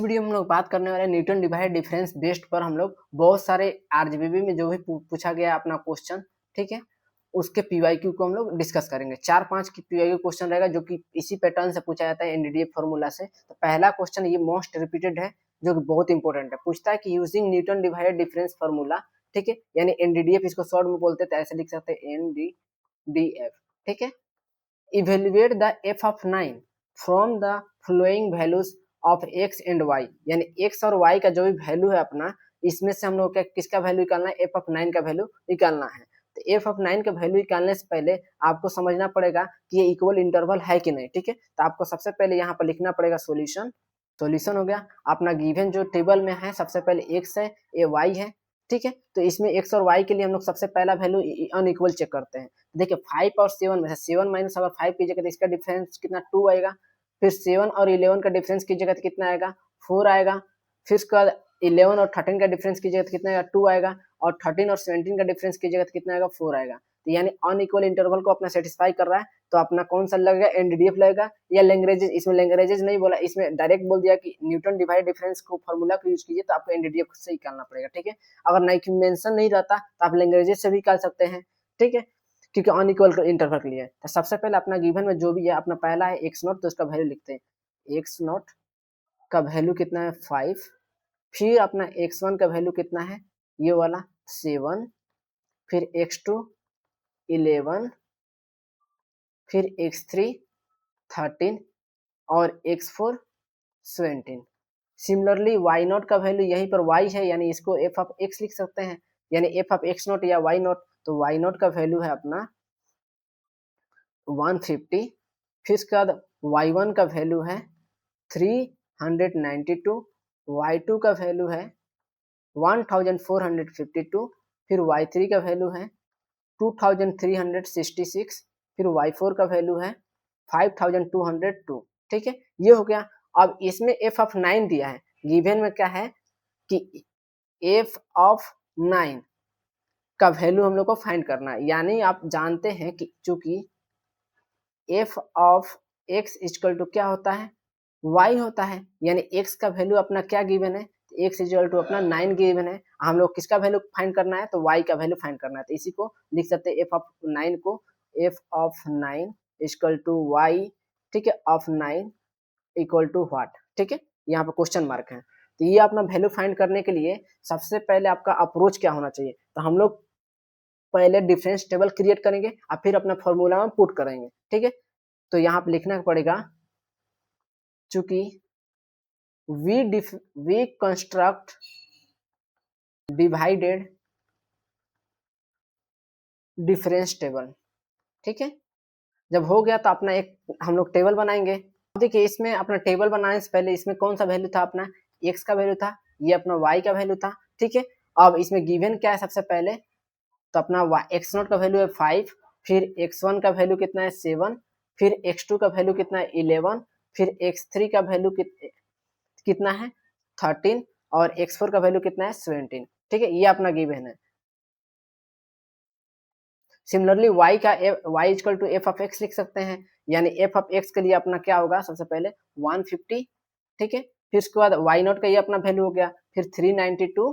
Video में हम लोग बात करने वाले न्यूटन डिवाइड डिफरेंस बेस्ड पर हम लोग बहुत सारे आरजीबीबी में जो भी पूछा गया अपना क्वेश्चन, ठीक है, उसके पीवाईक्यू को हम लोग डिस्कस करेंगे। 4-5 की पीवाईक्यू क्वेश्चन रहेगा जो कि इसी पैटर्न से पूछा जाता है एनडीडीएफ फॉर्मूला से। तो पहला क्वेश्चन ये मोस्ट रिपीटेड है जो कि बहुत इंपॉर्टेंट है। पूछता है कि using Newton divide difference formula, ठीक है, यानी एनडीडीएफ इसको शॉर्ट में बोलते हैं, तो ऐसे लिख सकते हैं एनडीडीएफ, ठीक है। Evaluate the F of 9 from the following values of X and Y, यानी एक्स और वाई का जो भी वैल्यू है अपना, इसमें से हम लोग क्या किसका वैल्यू निकालना है, एफ ऑफ 9 का वैल्यू निकालना है। तो एफ ऑफ 9 का वैल्यू निकालने से पहले आपको समझना पड़ेगा कि ये इक्वल इंटरवल है कि नहीं, ठीक है। तो आपको सबसे पहले यहाँ पर लिखना पड़ेगा सॉल्यूशन। सॉल्यूशन हो गया अपना गिवन जो टेबल में है, सबसे पहले एक्स है, ये वाई है, ठीक है। तो इसमें एक्स और वाई के लिए हम लोग सबसे पहला वैल्यू अनइक्वल चेक करते हैं। देखिए 5 और 7 में से 7 माइनस अगर 5 कीजिएगा तो इसका डिफरेंस कितना 2 आएगा। फिर 7 और 11 का डिफरेंस कीजिएगा तो कितना आएगा 4 आएगा। फिर उसके बाद 11 और 13 का डिफरेंस कीजिएगा तो कितना आएगा 2 आएगा। और 13 और 17 का डिफरेंस कीजिएगा तो कितना आएगा 4 आएगा। तो यानी अनइक्वल इंटरवल को अपना सेटिस्फाई कर रहा है, तो अपना कौन सा लगेगा, एनडीडीएफ लगेगा या लैग्रेंजेस। इसमें लैग्रेंजेस नहीं बोला, इसमें डायरेक्ट बोल दिया कि न्यूटन डिवाइड डिफरेंस को फॉर्मूला को यूज कीजिए, तो आपको एनडीडीएफ से निकालना पड़ेगा, ठीक है। अगर नहीं मेंशन नहीं रहता तो आप लैग्रेंजेस से भी निकाल सकते हैं, ठीक है, क्योंकि अनइक्वल इंटरवल के लिए। तो सबसे पहले अपना गिवन में जो भी है, अपना पहला है एक्स नॉट, तो उसका वैल्यू लिखते हैं। एक्स नॉट का वैल्यू कितना है 5। फिर अपना x1 का वैल्यू कितना है, ये वाला 7। फिर x2 11। फिर x3 13 और x4 17। सिमिलरली y नॉट का वैल्यू यहीं पर y है, यानी इसको f ऑफ x लिख सकते हैं, यानी f ऑफ x नॉट या y नॉट। तो y नॉट का वैल्यू है अपना 150। फिर उसके बाद y1 का वैल्यू है 392। y2 का वैल्यू है 1452। फिर y3 का वैल्यू है 2366। फिर y4 का वैल्यू है 5202, ठीक है। ये हो गया। अब इसमें f ऑफ 9 दिया है, गिवन में क्या है कि f ऑफ 9 का वैल्यू हम लोग को फाइंड करना है। यानी आप जानते हैं कि चूंकि f of x equal to क्या होता है, y होता है, यानी x का वैल्यू अपना क्या गिवन है, x इक्वल टू अपना 9 गिवन है। हम लोग किसका वैल्यू फाइंड करना है, तो y का वैल्यू फाइंड करना है। तो इसी को लिख सकते हैं f ऑफ 9 को f of 9 equal to y, ठीक है, ऑफ 9 इक्वल टू व्हाट, ठीक है, यहाँ पर क्वेश्चन मार्क है। तो ये अपना वैल्यू फाइंड करने के लिए सबसे पहले आपका अप्रोच क्या होना चाहिए, तो हम लोग पहले डिफरेंस टेबल क्रिएट करेंगे और फिर अपना फॉर्मूला में पुट करेंगे, ठीक है। तो यहाँ पे लिखना पड़ेगा, चूंकि we construct divided difference table, ठीक है। जब हो गया तो अपना एक हम लोग टेबल बनाएंगे। देखिए इसमें अपना टेबल बनाने से पहले इसमें कौन सा वैल्यू था, अपना x का वैल्यू था, ये अपना y का वैल्यू था, ठीक है। अब इसमें गिवन क्या है, सबसे पहले तो अपना x नॉट का वैल्यू है 5। फिर x1 का वैल्यू कितना है 7। फिर x2 का वैल्यू कितना है 11। फिर x3 का वैल्यू कितना है 13 और x4 का वैल्यू कितना है 17, ठीक है। ये अपना गिवन है। सिमिलरली y का y equal to F of X लिख सकते हैं, यानी एफ ऑफ एक्स के लिए अपना क्या होगा, सबसे पहले 150, ठीक है। फिर उसके बाद y नॉट का ये अपना वैल्यू हो गया, फिर 392।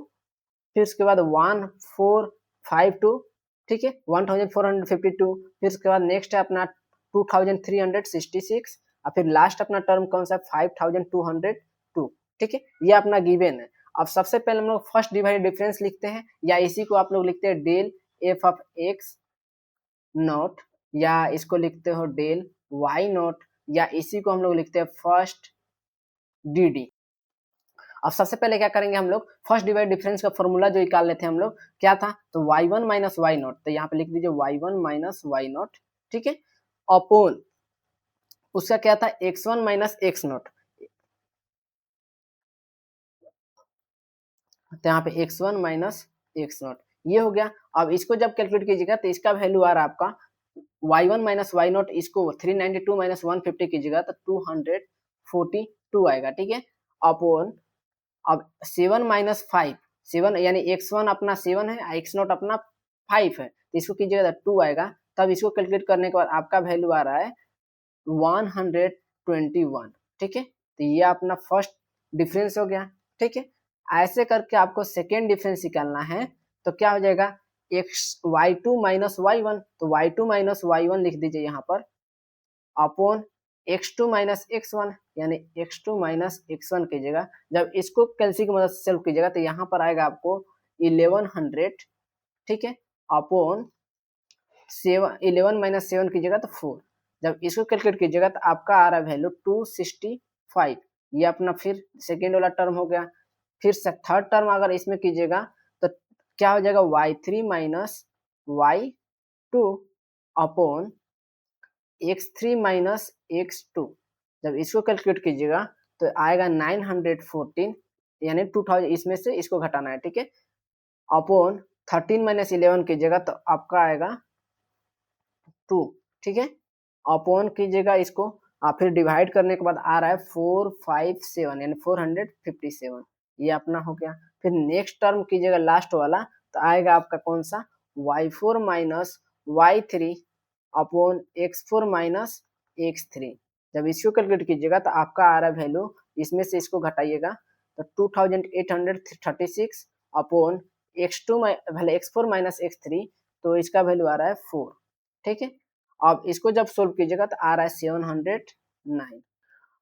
फिर उसके बाद 1452, ठीक है, 1452। फिर उसके बाद नेक्स्ट है अपना 2366 और फिर लास्ट अपना टर्म कौन सा 5202, ठीक है। ये अपना गिवन है। अब सबसे पहले हम लोग फर्स्ट डिवाइड डिफरेंस लिखते हैं, या इसी को आप लोग लिखते हैं del F of X naught, या इसको लिखते हो डेल वाई नॉट, या इसी को हम लोग लिखते हैं फर्स्ट डी डी। अब सबसे पहले क्या करेंगे, हम लोग फर्स्ट डिवाइड डिफरेंस का फॉर्मूला जो निकाल लेते हैं हम लोग, क्या था, तो y1 माइनस वाई नॉट, तो यहाँ पे लिख दीजिए y1 माइनस वाई नॉट, ठीक है, अपॉन उसका क्या था x1 माइनस एक्स नॉट, तो यहाँ पे x1 माइनस एक्स नॉट, ये हो गया। अब इसको जब कैलकुलेट कीजिएगा तो इसका वैल्यू आ रहा है आपका y1 माइनस वाई नॉट, इसको 392 माइनस 150 कीजिएगा तो 242 आएगा, ठीक है, अपॉन अब 7 माइनस 5, 7 यानी x1 अपना 7 है, x नॉट अपना 5 है, तो इसको कीजिएगा तो 2 आएगा। तब इसको कैलकुलेट करने के बाद आपका वैल्यू आ रहा है 121, ठीक है। तो ये अपना फर्स्ट डिफरेंस हो गया, ठीक है। ऐसे करके आपको सेकेंड डिफरेंस निकालना है, तो क्या हो जाएगा y2 माइनस y1, तो y2 माइनस y1 लिख दीजिए यहाँ पर अपॉन x2 माइनस x1, यानी x2 माइनस x1 कीजिएगा। जब इसको कैलसी की मदद से सॉल्व कीजिएगा तो यहाँ पर आएगा आपको 1100, ठीक है, अपॉन 11 माइनस 7 कीजिएगा तो 4। जब इसको कैलकुलेट कीजिएगा तो आपका आ रहा है वैल्यू 265। ये अपना फिर सेकेंड वाला टर्म हो गया। फिर थर्ड टर्म अगर इसमें कीजिएगा तो क्या हो जाएगा y3 minus y2 upon x3 minus x2। जब इसको कैलकुलेट कीजिएगा तो आएगा 914, यानी 2000, इसमें से इसको घटाना है, ठीक है, अपॉन 13 माइनस 11 कीजिएगा तो आपका आएगा 2, ठीक है, अपॉन कीजिएगा इसको, फिर डिवाइड करने के बाद आ रहा है 457, यानी 457, ये अपना हो गया। फिर नेक्स्ट टर्म कीजिएगा लास्ट वाला, तो आएगा आपका कौन सा y4 minus y3 upon x4 minus x3। जब इसको कैलकुलेट कीजिएगा तो आपका आ रहा है वैल्यू, इसमें से इसको घटाइएगा तो 2836 अपॉन x2 पहले x4 माइनस x3, तो इसका वैल्यू आ रहा है 4, ठीक है। अब इसको जब सोल्व कीजिएगा तो आ रहा है 709।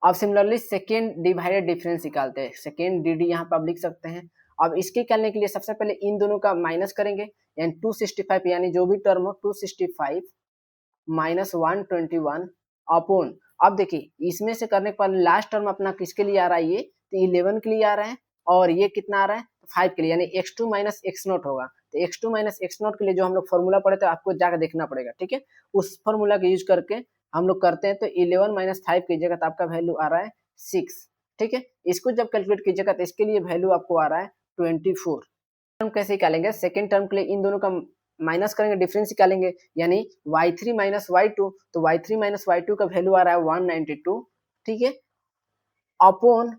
अब सिमिलरली सेकेंड डिवाइडेड डिफरेंस निकालते हैं, सेकेंड डी यहाँ पर आप लिख सकते हैं। अब इसके निकालने के लिए सबसे पहले इन दोनों का माइनस करेंगे, यानी 265, यानी जो भी टर्म हो 265 माइनस 121 अपॉन, अब देखिए इसमें से करने के बाद लास्ट टर्म अपना किसके लिए आ रहा है, ये तो 11 के लिए आ रहा है, और ये कितना आ रहा है 5 के लिए, यानी x2 माइनस एक्स नोट होगा। तो x2 माइनस एक्स नोट के लिए जो हम लोग फॉर्मूला पढ़े थे आपको जाकर देखना पड़ेगा, ठीक है, उस फॉर्मूला का यूज करके हम लोग करते हैं। तो 11 माइनस 5 कीजिएगा तो आपका वैल्यू आ रहा है 6, ठीक है। इसको जब कैलकुलेट कीजिएगा तो इसके लिए वैल्यू आपको आ रहा है 24। टर्म कैसे निकालेंगे, सेकेंड टर्म के लिए इन दोनों का माइनस करेंगे, डिफरेंस निकालेंगे, यानी y3 माइनस y2, तो y3 माइनस y2 का वैल्यू आ रहा है 192, ठीक है, अपॉन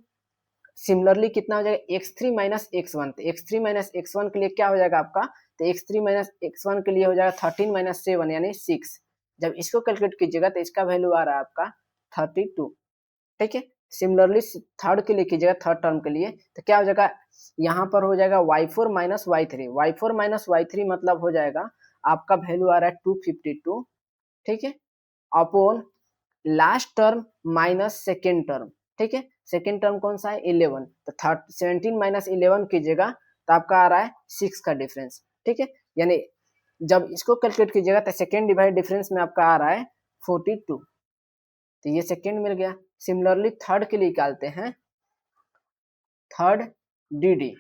सिमिलरली कितना हो जाएगा x3 माइनस x1, तो x3 माइनस x1 के लिए क्या हो जाएगा आपका, तो x3 माइनस x1 के लिए हो जाएगा 13 माइनस 7, यानी 6। जब इसको कैलकुलेट कीजिएगा तो इसका वैल्यू आ रहा है आपका 32, ठीक है। सिमिलरली थर्ड के लिए कीजिएगा, थर्ड टर्म के लिए तो क्या हो जाएगा, यहाँ पर हो जाएगा y4 minus y3, y4 minus y3 मतलब हो जाएगा आपका वैल्यू आ रहा है 252, ठीक है, upon last term minus second term, ठीक है। सेकेंड टर्म कौन सा है 11, तो 17 माइनस 11 कीजिएगा तो आपका आ रहा है 6 का डिफरेंस, ठीक है। यानी जब इसको कैलकुलेट कीजिएगा तो सेकेंड डिवाइड डिफरेंस में आपका आ रहा है 42, तो ये सेकेंड मिल गया। सिमिलरली थर्ड के लिए निकालते हैं, थर्ड डी,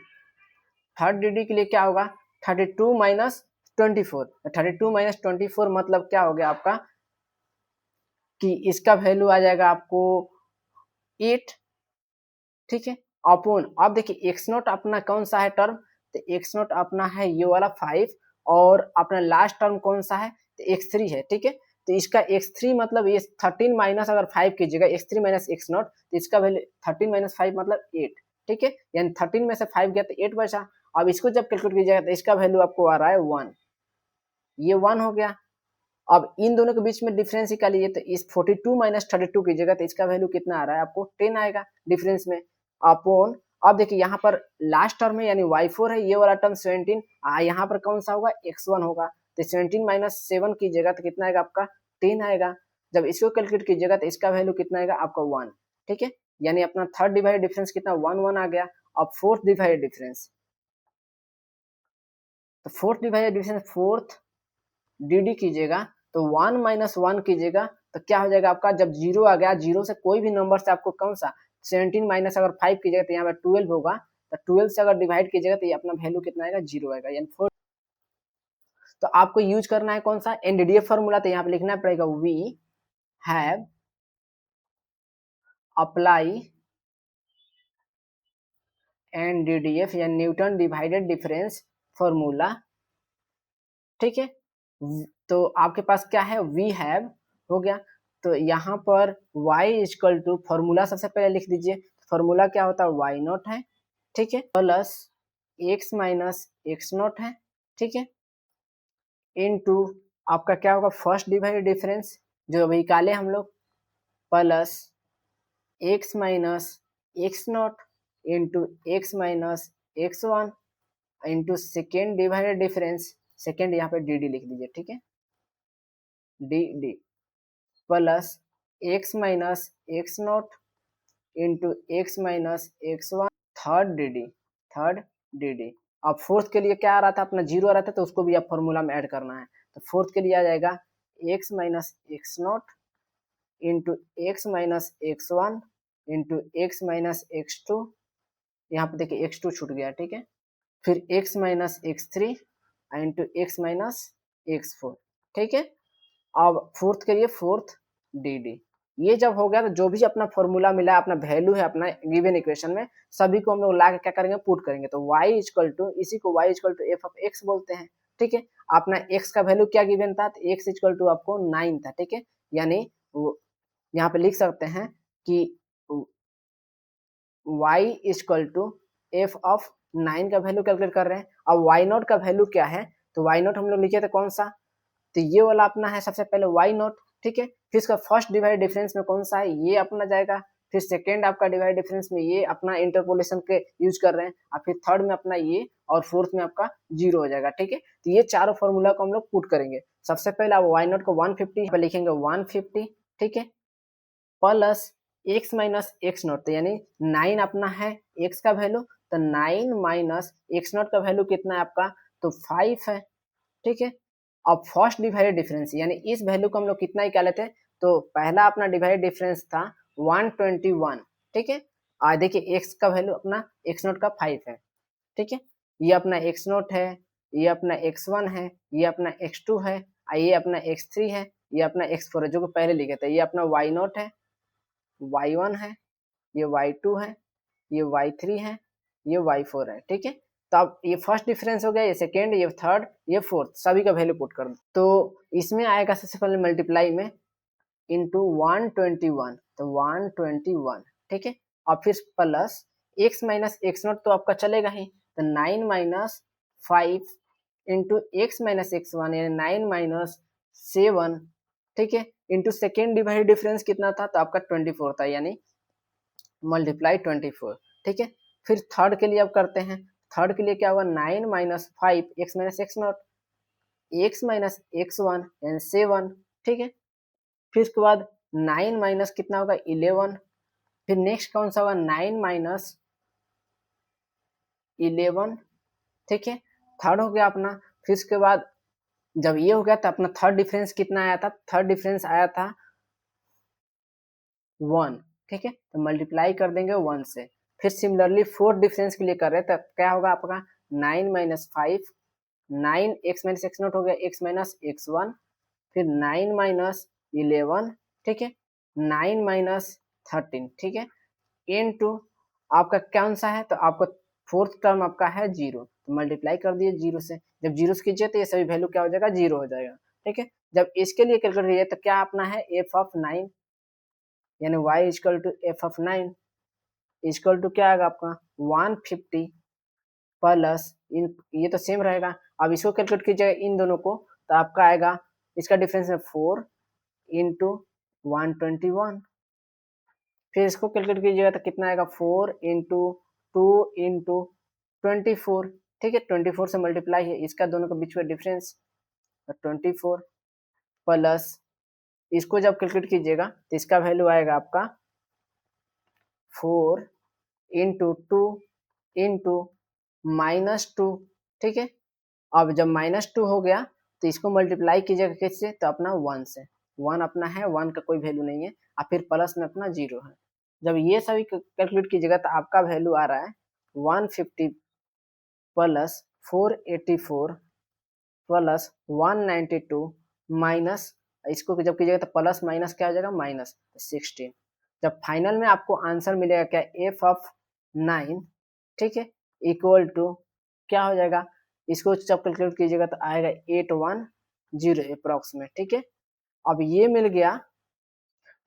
थर्ड डी के लिए क्या होगा 32 माइनस 24, 32 माइनस 24 मतलब क्या हो गया आपका कि इसका वैल्यू आ जाएगा आपको 8, ठीक है, अपॉन, अब देखिए एक्स नोट अपना कौन सा है टर्म, तो एक्स नोट अपना है ये वाला 5, और अपना लास्ट टर्म कौन सा है तो x3 है, ठीक है। तो इसका x3 मतलब ये 13 माइनस अगर 5 कीजिएगा, x3 माइनस एक्स नोट, तो इसका वैल्यू 13 माइनस 5 मतलब 8, ठीक है, यानी 13 में से 5 गया तो 8 बचा। अब इसको जब कैलकुलेट कीजिएगा तो इसका वैल्यू आपको आ रहा है 1, ये 1 हो गया। अब इन दोनों के बीच में डिफरेंस निकालिए, तो इस 42 माइनस 32 कीजिएगा तो इसका वैल्यू कितना आ रहा है आपको 10 आएगा डिफरेंस में, अपॉन, अब देखिए यहाँ पर लास्ट टर्म है यानी y4 है, ये वाला टर्म 17, यहाँ पर कौन सा होगा x1 होगा, तो 17 माइनस 7 कीजिएगा तो कितना आएगा आपका 10 आएगा। जब इसको कैलकुलेट कीजिएगा तो इसका वैल्यू कितना आएगा आपका 1, ठीक है, यानी अपना थर्ड डिवाइड डिफरेंस कितना 1 1 आ गया। अब फोर्थ डिवाइड डिफरेंस, तो fourth divide difference fourth D कीजिएगा तो 1 माइनस 1 कीजिएगा तो क्या हो जाएगा आपका, जब जीरो आ गया, जीरो से कोई भी नंबर से आपको कौन सा 17 माइनस अगर 5 कीजिएगा तो यहाँ पर 12 होगा, तो 12 से अगर डिवाइड कीजिएगा तो ये अपना वैल्यू कितना आएगा 0 आएगा, यानी 4। तो आपको यूज करना है कौन सा एनडीडीएफ फॉर्मूला, तो यहाँ पे लिखना पड़ेगा वी हैव अप्लाई एनडीडीएफ या न्यूटन डिवाइडेड डिफरेंस फॉर्मूला, ठीक है। तो आपके पास क्या है वी हैव हो गया, तो यहाँ पर y इजकल टू फॉर्मूला सबसे पहले लिख दीजिए, फॉर्मूला क्या होता है y नॉट है, ठीक है, plus x minus x not है, ठीक है, इनटू आपका क्या होगा फर्स्ट डिवाइड डिफरेंस जो अभी निकाले हम लोग, plus x minus x naught, into X minus x one into second divided difference, second यहाँ पे डी डी लिख दीजिए, ठीक है, D D plus X minus x naught into X minus x one third D D, third D D. अब fourth के लिए क्या आ रहा था अपना, जीरो आ रहा था, तो उसको भी आप फॉर्मूला में ऐड करना है। तो फोर्थ के लिए आ जाएगा X minus x naught into X minus x one into X minus x two, यहाँ पे देखिए एक्स टू छूट गया, ठीक है, फिर x minus x three into X minus x four, ठीक है। अब फोर्थ के लिए फोर्थ डी डी, ये जब हो गया तो जो भी अपना फॉर्मूला मिला, अपना वैल्यू है अपना गिवन इक्वेशन में, सभी को हम लोग ला के क्या करेंगे, पुट करेंगे। तो y इक्वल टू, इसी को y equal to F of X बोलते हैं, ठीक है। अपना x का वैल्यू क्या गिवन था, तो x इक्वल टू आपको 9 था, ठीक है, यानी यहाँ पे लिख सकते हैं कि y equal to F of 9 का वैल्यू कैलकुलेट कर रहे हैं। अब y नॉट का वैल्यू क्या है, तो y नॉट हम लोग लिखे थे कौन सा, तो ये वाला अपना है सबसे पहले y नॉट, ठीक है। फिर इसका फर्स्ट डिवाइड डिफरेंस में कौन सा है, ये अपना जाएगा। फिर सेकेंड आपका डिवाइड डिफरेंस में ये अपना इंटरपोलेशन के यूज कर रहे हैं, और फिर थर्ड में अपना ये, और फोर्थ में आपका जीरो हो जाएगा, ठीक है। तो ये चारों फॉर्मूला को हम लोग पुट करेंगे। सबसे पहले आप y नॉट को 150 पे लिखेंगे, 150, ठीक है, plus X minus x not, तो यानी 9 अपना है x का वैल्यू, तो 9 माइनस एक्स नॉट का वैल्यू कितना है आपका, तो 5 है, ठीक है। अब फर्स्ट डिवाइडेड डिफरेंस, यानी इस वैल्यू को हम लोग कितना निकाले थे, तो पहला अपना डिवाइडेड डिफरेंस था 121, ठीक है। और देखिए x का वैल्यू अपना x नोट का 5 है, ठीक है, ये अपना x नोट है, ये अपना x1 है, ये अपना x2 है, ये अपना x3 है, ये अपना x4 है, जो कि पहले लिखे थे। ये अपना y नोट है, y1 है, ये y2 है, ये y3 है, ये y4 है, ठीक है। तो अब ये फर्स्ट डिफरेंस हो गया, ये सेकेंड, ये थर्ड, ये फोर्थ, सभी का वैल्यू पुट कर दो। तो इसमें आएगा सबसे पहले मल्टीप्लाई में इंटू 121, तो 121, ठीक है। और फिर plus X minus x not तो आपका चलेगा ही, तो 9 minus 5 into X minus x one, यानी 9 माइनस 7, ठीक है, इंटू सेकेंड डिवाइड डिफरेंस कितना था, तो आपका 24 था, यानी मल्टीप्लाई 24, ठीक है। फिर थर्ड के लिए अब करते हैं, थर्ड के लिए क्या होगा, 9 minus 5 x minus x not, x minus x one यानी 7, ठीक है। फिर उसके बाद 9 माइनस कितना होगा, 11, फिर नेक्स्ट कौन सा होगा, 9 माइनस 11, ठीक है, थर्ड हो गया अपना। फिर उसके बाद जब ये हो गया तो अपना थर्ड डिफरेंस कितना आया था, थर्ड डिफरेंस आया था 1, ठीक है, तो मल्टीप्लाई कर देंगे 1 से। फिर सिमिलरली फोर्थ डिफरेंस के लिए कर रहे हैं, तो क्या होगा आपका 9 minus 5, 9 x minus x not हो गया एक्स माइनस एक्स वन, फिर 9 माइनस 11, ठीक है, 9 माइनस 13, ठीक है, इनटू आपका कौन सा है, तो आपका फोर्थ टर्म आपका है जीरो, तो मल्टीप्लाई कर दिए जीरो से। जब जीरो से कीजिए तो ये सभी वैल्यू क्या हो जाएगा, जीरो हो जाएगा, ठीक है। जब इसके लिए कैलकुलेट कीजिए तो क्या अपना है, एफ ऑफ 9, यानी y equal to F of 9 equal to क्या आएगा आपका 150 प्लस इन, ये तो सेम रहेगा। अब इसको कैलकुलेट कीजिएगा इन दोनों को, तो आपका आएगा, इसका डिफरेंस है 4 इंटू 121, फिर इसको कैलकुलेट कीजिएगा तो कितना आएगा, 4 इंटू 2 इंटू 24, ठीक है, 24 से मल्टीप्लाई है, इसका दोनों के बीच में डिफरेंस 24 प्लस इसको जब कैलकुलेट कीजिएगा तो इसका वैल्यू आएगा आपका 4 इंटू 2 इंटू -2, ठीक है। अब जब -2 हो गया तो इसको मल्टीप्लाई कीजिएगा किससे, तो अपना 1 से, 1 अपना है, 1 का कोई वैल्यू नहीं है, और फिर प्लस में अपना 0 है। जब ये सभी कैलकुलेट कीजिएगा तो आपका वैल्यू आ रहा है 150 प्लस 484 प्लस 192 माइनस, इसको जब कीजिएगा तो प्लस माइनस क्या हो जाएगा, माइनस 16। जब फाइनल में आपको आंसर मिलेगा क्या, एफ ऑफ 9, ठीक है, इक्वल टू क्या हो जाएगा, इसको जब कैलकुलेट कीजिएगा तो आएगा 810 अप्रॉक्स में, ठीक है। अब ये मिल गया,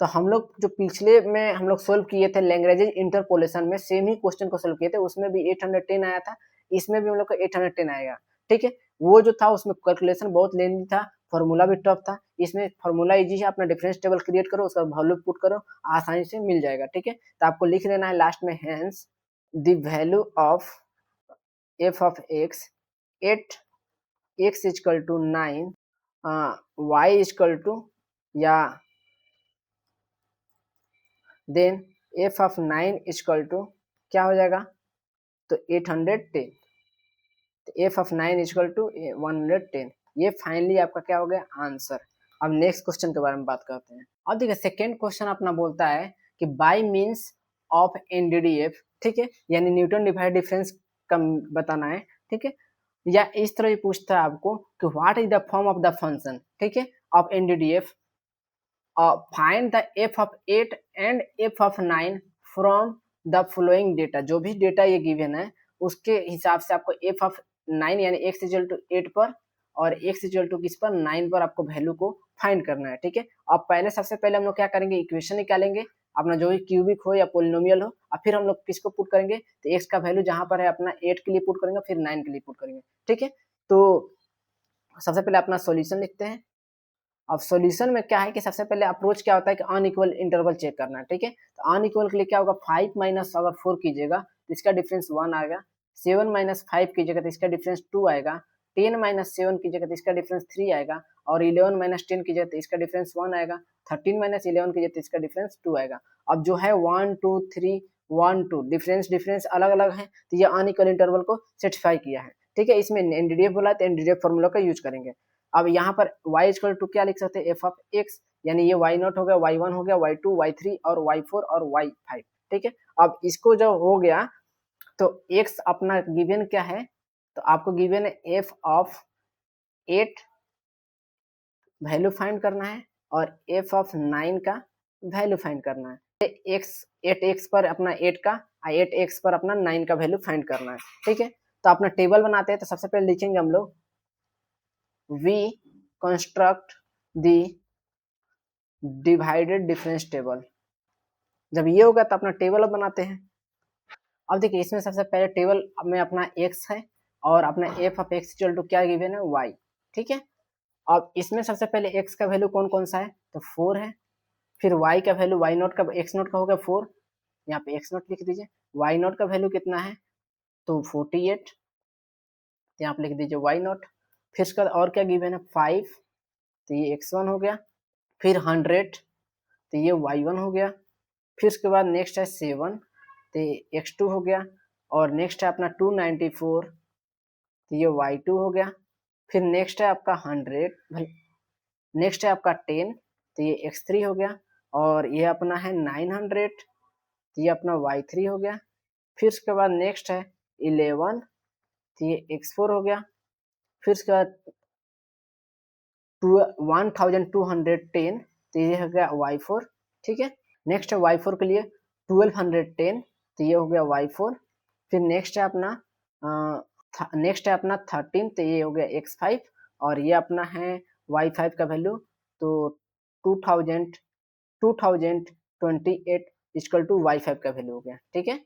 तो हम लोग जो पिछले में हम लोग सोल्व किए थे लैग्रेंज इंटरपोलेशन में, सेम ही क्वेश्चन को सोल्व किए थे, उसमें भी 810 आया था, इसमें भी हम लोग को 810 आएगा, ठीक है। वो जो था उसमें कैलकुलेशन बहुत लेंथी था, फॉर्मूला भी टफ था, इसमें फॉर्मूला इजी है, अपना डिफरेंस टेबल क्रिएट करो, उसका वैल्यू पुट करो, आसानी से मिल जाएगा, ठीक है। तो आपको लिख देना है लास्ट में, hence the value of f of x at x equal to 9 y equal to या then f of 9 equal to क्या हो जाएगा, तो 810, एफ ऑफ 9 इजकल टू 110। ये फाइनली आपका क्या हो गया आंसर। अब नेक्स्ट क्वेश्चन के बारे में बात करते हैं। अब देखिए सेकेंड क्वेश्चन अपना बोलता है कि बाय मीन्स ऑफ एनडीडीएफ, ठीक है, यानी न्यूटन डिवाइड डिफरेंस का बताना है, ठीक है, या इस तरह भी पूछता है आपको कि what is the form of the function, ठीक है, of NDDF, find the F of 8 and f of 9 from the following data. जो भी डेटा ये गिवन है उसके हिसाब से आपको एफ ऑफ 9 यानी एक्स इक्वल टू 8 पर और एक्स इक्वल टू किस पर 9 पर आपको वैल्यू को फाइंड करना है, ठीक है। अब पहले सबसे पहले हम लोग क्या करेंगे, इक्वेशन निकालेंगे अपना, जो भी क्यूबिक हो या पोलिनोमियल हो, और फिर हम लोग किसको पुट करेंगे, तो एक्स का वैल्यू जहां पर है अपना 8 के लिए पुट करेंगे, फिर 9 के लिए पुट करेंगे, ठीक है। तो सबसे पहले अपना सॉल्यूशन लिखते हैं। अब सॉल्यूशन में क्या है कि सबसे पहले अप्रोच क्या होता है कि अनइक्वल इंटरवल चेक करना है, ठीक है। तो अनइक्वल के लिए क्या होगा, 5 माइनस अगर 4 कीजिएगा तो इसका डिफरेंस 1 आएगा, 7 माइनस 5 कीजिएगा तो इसका डिफरेंस 2 आएगा, 10 माइनस 7 कीजिएगा तो इसका डिफरेंस 3 आएगा, और 11 माइनस 10 कीजिएगा तो इसका डिफरेंस 1 आएगा, 13 माइनस 11 कीजिएगा तो इसका डिफरेंस 2 आएगा। अब जो है 1 2 3 1 2 डिफरेंस अलग अलग है, तो ये अनइक्वल इंटरवल को सेटिस्फाई किया है, ठीक है। इसमें एनडीडीएफ बोला तो एनडीडीएफ फॉर्मूला का यूज करेंगे। अब यहाँ पर y इक्वल टू क्या लिख सकते हैं, एफ ऑफ एक्स, यानी ये y नॉट हो गया, y1 हो गया, y2 y3 और y4 और y5, ठीक है। अब इसको जब हो गया तो x अपना गिवन क्या है, तो आपको गिवन है एफ ऑफ 8 वैल्यू फाइंड करना है और एफ ऑफ 9 का वैल्यू फाइंड करना है। एक्स 8x पर अपना 8 का 8x पर अपना 9 का वैल्यू फाइंड करना है, ठीक है। तो अपना टेबल बनाते हैं। तो सबसे पहले लिखेंगे हम लोग we construct the divided difference table। जब ये होगा तो अपना टेबल अब बनाते हैं। अब देखिए इसमें सबसे पहले टेबल में अपना x है और अपना F of X equal to क्या गिवन है, y, ठीक है। अब इसमें सबसे पहले x का वैल्यू कौन कौन सा है, तो 4 है, फिर y का वैल्यू y नॉट का x नॉट का हो गया 4, यहाँ पे x नॉट लिख दीजिए, y नॉट का वैल्यू कितना है, तो 48, यहाँ पे लिख दीजिए y नॉट, फिर उसका और क्या गिवन है 5, तो ये x1 हो गया, फिर 100 तो ये y1 हो गया, फिर उसके बाद नेक्स्ट है 7 तो ये x2 हो गया, और नेक्स्ट है अपना 294 तो ये y2 हो गया, फिर नेक्स्ट है आपका 100, नेक्स्ट है आपका 10 तो ये x3 हो गया, और ये अपना है 900 तो ये अपना y3 हो गया, फिर उसके बाद नेक्स्ट है 11 तो ये x4 हो गया, फिर उसके बाद 1210 तो ये हो गया y4, ठीक है। नेक्स्ट है y4 के लिए 1210 तो ये हो गया y4, फिर नेक्स्ट है अपना 13 तो ये हो गया x5, और ये अपना है y5 का वैल्यू तो 2028 इक्वल टू y5 का वैल्यू हो गया, ठीक है।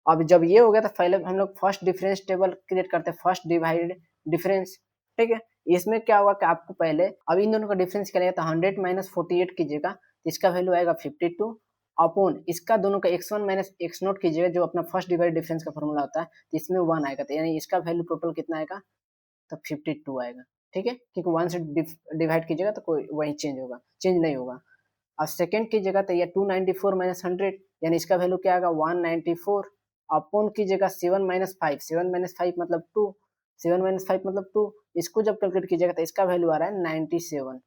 अब जब ये हो गया तो पहले हम लोग फर्स्ट डिफरेंस टेबल क्रिएट करते हैं, फर्स्ट डिवाइड डिफरेंस, ठीक है। इसमें क्या होगा कि आपको पहले अब इन दोनों का डिफरेंस करेंगे तो 100 माइनस 48 कीजिएगा तो इसका वैल्यू आएगा 52 अपॉन इसका दोनों का x1 माइनस x नोट कीजिएगा जो अपना फर्स्ट डिवाइड डिफरेंस का फॉर्मूला होता है, तो इसमें 1 आएगा, तो यानी इसका वैल्यू टोटल कितना आएगा, तो 52 आएगा, ठीक है, क्योंकि 1 से डिवाइड कीजिएगा तो कोई वही चेंज नहीं होगा। अब सेकेंड कीजिएगा तो ये 294 माइनस 100 यानी इसका वैल्यू क्या आएगा 194 अपॉन कीजिएगा 7 माइनस 5, 7 माइनस 5 मतलब 2, 7 माइनस 5 मतलब 2, इसको जब कैलकुलेट कीजिएगा तो इसका वैल्यू आ रहा है 97।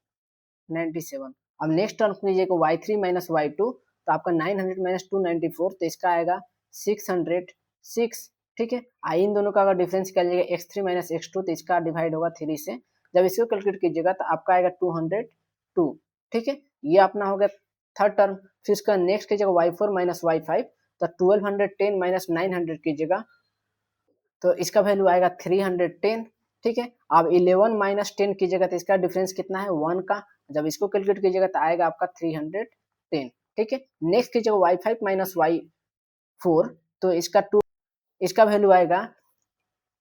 अब नेक्स्ट टर्म कीजिएगा y3 माइनस y2 तो आपका 900 माइनस 294 तो इसका आएगा 606, ठीक है। इन दोनों का अगर डिफरेंस कर लीजिएगा x3 माइनस x2 तो इसका डिवाइड होगा 3 से, जब इसको कैलकुलेट कीजिएगा तो आपका आएगा 202, ठीक है। ये अपना हो गया थर्ड टर्म, फिर इसका नेक्स्ट कीजिएगा y4 माइनस y5 तो 1210 माइनस 900 कीजिएगा तो इसका वैल्यू आएगा 310, ठीक है। अब 11 माइनस 10 कीजिएगा तो इसका डिफरेंस कितना है 1 का, जब इसको कैलकुलेट कीजिएगा तो आएगा आपका 310, ठीक है। नेक्स्ट कीजिएगा y5 माइनस y4 तो इसका वैल्यू आएगा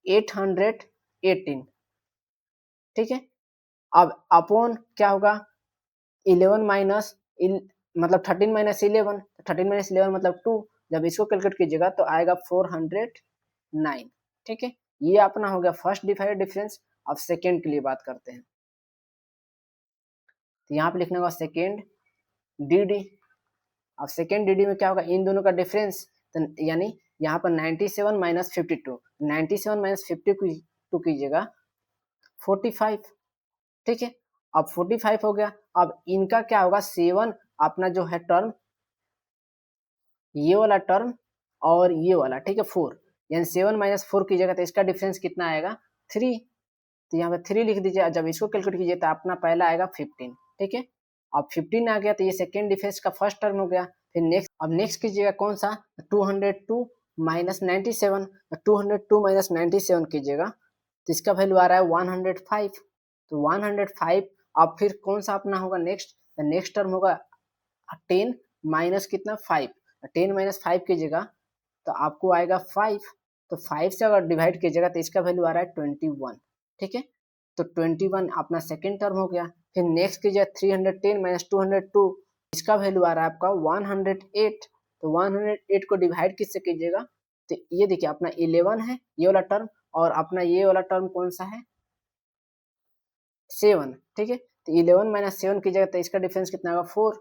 818, ठीक है। अब अपॉन क्या होगा 11 माइनस मतलब 13 माइनस 11, 13 माइनस 11 मतलब 2, जब इसको कैलकुलेट कीजिएगा तो आएगा 409। ठीक है, ये अपना हो गया फर्स्ट डिवाइडेड डिफरेंस। अब सेकेंड के लिए बात करते हैं, तो यहाँ पे लिखने का सेकेंड डी डी। अब सेकेंड डी डी में क्या होगा, इन दोनों का डिफरेंस, तो यानी यहाँ पर 97 माइनस 52, 97 माइनस 52 कीजिएगा 45। ठीक है, अब 45 हो गया। अब इनका क्या होगा, 7 अपना जो है टर्म, ये वाला टर्म और ये वाला, ठीक है 4, यानी 7 माइनस 4 कीजिएगा तो इसका डिफरेंस कितना आएगा 3। तो यहाँ पे 3 लिख दीजिए। जब इसको कैलकुलेट कीजिए तो अपना पहला आएगा 15। ठीक है, अब 15 आ गया तो ये सेकेंड डिफरेंस का फर्स्ट टर्म हो गया। फिर नेक्स्ट, अब नेक्स्ट कीजिएगा कौन सा, 202 माइनस 97, 202 माइनस 97 कीजिएगा तो इसका वैल्यू आ रहा है 105। तो 105। अब फिर कौन सा अपना होगा नेक्स्ट, नेक्स्ट टर्म होगा 10 माइनस कितना 5, 10 माइनस 5 कीजिएगा तो आपको आएगा 5। तो 5 से अगर डिवाइड कीजिएगा तो इसका वैल्यू आ रहा है 21। ठीक है, तो 21 अपना सेकेंड टर्म हो गया। फिर नेक्स्ट कीजिए 310 माइनस 202, इसका वैल्यू आ रहा है आपका 108। तो 108 को डिवाइड किससे कीजिएगा, तो ये देखिए अपना 11 है ये वाला टर्म, और अपना ये वाला टर्म कौन सा है 7। ठीक है, तो 11 माइनस 7 कीजिएगा तो इसका डिफरेंस कितना होगा 4।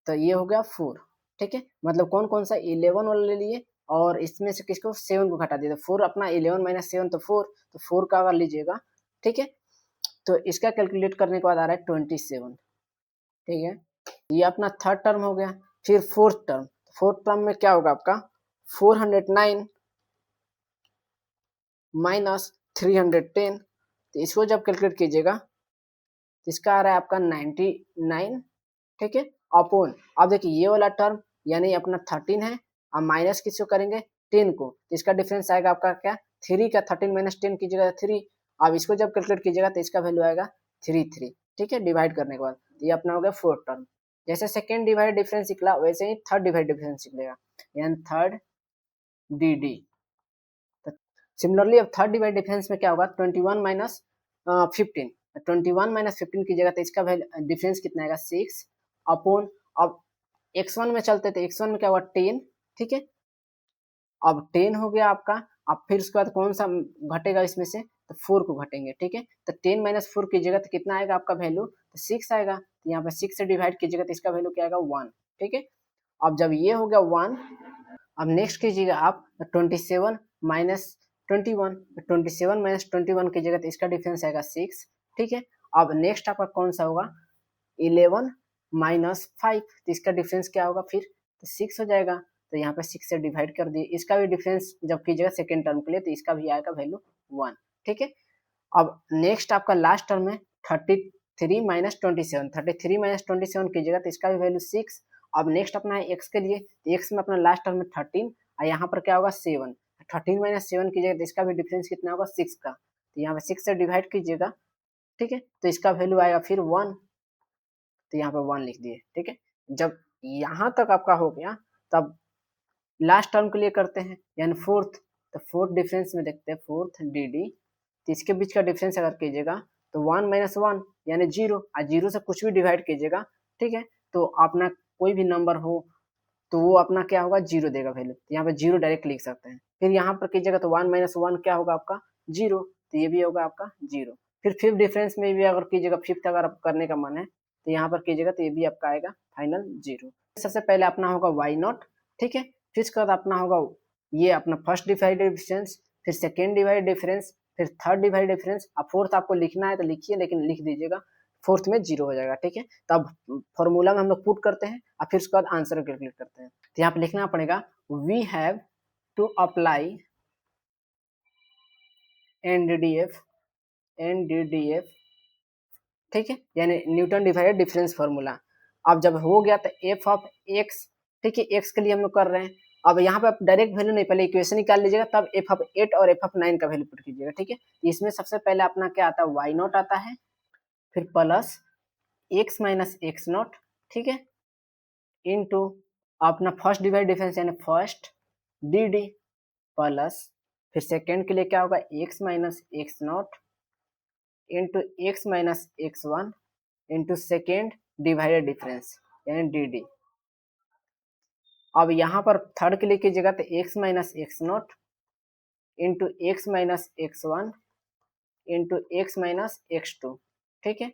तो ये हो गया 4। ठीक है, मतलब कौन कौन सा 11 वाला ले लिए और इसमें से किसको 7 को घटा दिया, तो 4 अपना 11 माइनस 7 तो 4, तो 4 का अगर लीजिएगा। ठीक है, तो इसका कैलकुलेट करने के बाद आ रहा है 27। ठीक है, ये अपना थर्ड टर्म हो गया। फिर फोर्थ टर्म, फोर्थ टर्म में क्या होगा आपका 409 माइनस 310, तो इसको जब कैलकुलेट कीजिएगा तो इसका आ रहा है आपका 99। ठीक है, अपॉन, अब देखिए ये वाला टर्म यानी अपना 13 है, अब माइनस किसको करेंगे 10 को, तो इसका डिफरेंस आएगा आपका क्या 3 का, 13 माइनस 10 कीजिएगा 3। अब इसको जब कैलकुलेट कीजिएगा तो इसका वैल्यू आएगा 3। ठीक है, डिवाइड करने के बाद ये अपना हो गया फोर्थ टर्म। जैसे सेकेंड डिवाइड डिफरेंस निकला वैसे ही थर्ड डिवाइड डिफरेंस निकलेगा, यानी थर्ड डी डी। सिमिलरली अब थर्ड डिवाइड डिफरेंस में क्या होगा 21 माइनस 15, 21 माइनस 15 की जगह तो इसका डिफरेंस कितना आएगा 6 अपॉन, अब x1 में चलते थे, x1 में क्या हुआ 10। ठीक है, अब 10 हो गया आपका। अब फिर उसके बाद कौन सा घटेगा इसमें से, तो 4 को घटेंगे। ठीक है, तो 10 माइनस 4 कीजिएगा तो कितना आएगा आपका वैल्यू, तो 6 आएगा। तो यहाँ पे 6 से डिवाइड कीजिएगा तो इसका वैल्यू क्या आएगा 1। ठीक है, अब जब ये हो गया 1, अब नेक्स्ट कीजिएगा आप 27 माइनस 21, 27 माइनस 21 कीजिएगा तो इसका डिफरेंस आएगा 6। ठीक है, अब नेक्स्ट आपका कौन सा होगा 11 माइनस 5, तो इसका डिफरेंस क्या होगा फिर, तो 6 हो जाएगा। तो यहाँ पे 6 से डिवाइड कर दिए, इसका भी डिफरेंस जब कीजिएगा सेकेंड टर्म के लिए तो इसका भी आएगा वैल्यू 1। ठीक है, अब नेक्स्ट आपका लास्ट टर्म है 33 माइनस 27, 33 माइनस 27 कीजिएगा तो इसका भी वैल्यू 6। अब नेक्स्ट अपना है एक्स के लिए, तो एक्स में अपना लास्ट टर्म में 13 और यहाँ पर क्या होगा 7, 13 माइनस 7 कीजिएगा तो इसका भी डिफरेंस कितना होगा 6 का, तो यहाँ पे 6 से डिवाइड कीजिएगा। ठीक है, तो इसका वैल्यू आएगा फिर 1, तो यहाँ पे 1 लिख दिए। ठीक है, जब यहाँ तक आपका हो गया तब लास्ट टर्म के लिए करते हैं, यानी फोर्थ। तो फोर्थ डिफरेंस में देखते हैं फोर्थ डी डी, तो इसके बीच का डिफरेंस अगर कीजिएगा तो 1 माइनस 1 यानी 0, और 0 से कुछ भी डिवाइड कीजिएगा। ठीक है, तो अपना कोई भी नंबर हो तो वो अपना क्या होगा 0 देगा वैल्यू, तो यहाँ पे 0 डायरेक्ट लिख सकते हैं। फिर यहाँ पर कीजिएगा तो 1 माइनस 1 क्या होगा आपका 0, तो ये भी होगा आपका 0। फिर फिफ्थ डिफरेंस में भी अगर कीजिएगा, फिफ्थ अगर आप करने का मन है तो यहाँ पर कीजिएगा तो ये भी आपका आएगा फाइनल 0। सबसे पहले अपना होगा वाई नॉट। ठीक है, फिर उसके बाद अपना होगा ये अपना फर्स्ट डिवाइड डिफरेंस, फिर सेकेंड डिवाइड डिफरेंस, फिर थर्ड डिवाइड डिफरेंस। अब फोर्थ आपको लिखना है तो लिखिए, लेकिन लिख दीजिएगा फोर्थ में 0 हो जाएगा। ठीक है, तब फॉर्मूला में हम लोग पुट करते हैं और फिर उसके बाद आंसर कैलकुलेट करते हैं। तो यहाँ पे लिखना पड़ेगा वी हैव टू अप्लाई एनडीडीएफ, एनडीडीएफ। ठीक है, यानी न्यूटन डिवाइडेड डिफरेंस फार्मूला। अब जब हो गया तो एफ ऑफ एक्स, ठीक है एक्स के लिए हम लोग कर रहे हैं। अब यहाँ पे आप डायरेक्ट वैल्यू नहीं, पहले इक्वेशन निकाल लीजिएगा तब एफ ऑफ 8 और एफ ऑफ 9 का वैल्यू पुट कीजिएगा। ठीक है, इसमें सबसे पहले अपना क्या आता है वाई नॉट आता है, फिर plus X minus x naught. ठीक है, इनटू अपना फर्स्ट डिवाइड डिफरेंस यानी फर्स्ट डी डी, प्लस फिर सेकेंड के लिए क्या होगा X minus x naught into X minus x one into second divided difference यानी डी डी। अब यहाँ पर थर्ड के लिए कीजिएगा तो x minus x naught into X minus x one into X minus x two, ठीक है,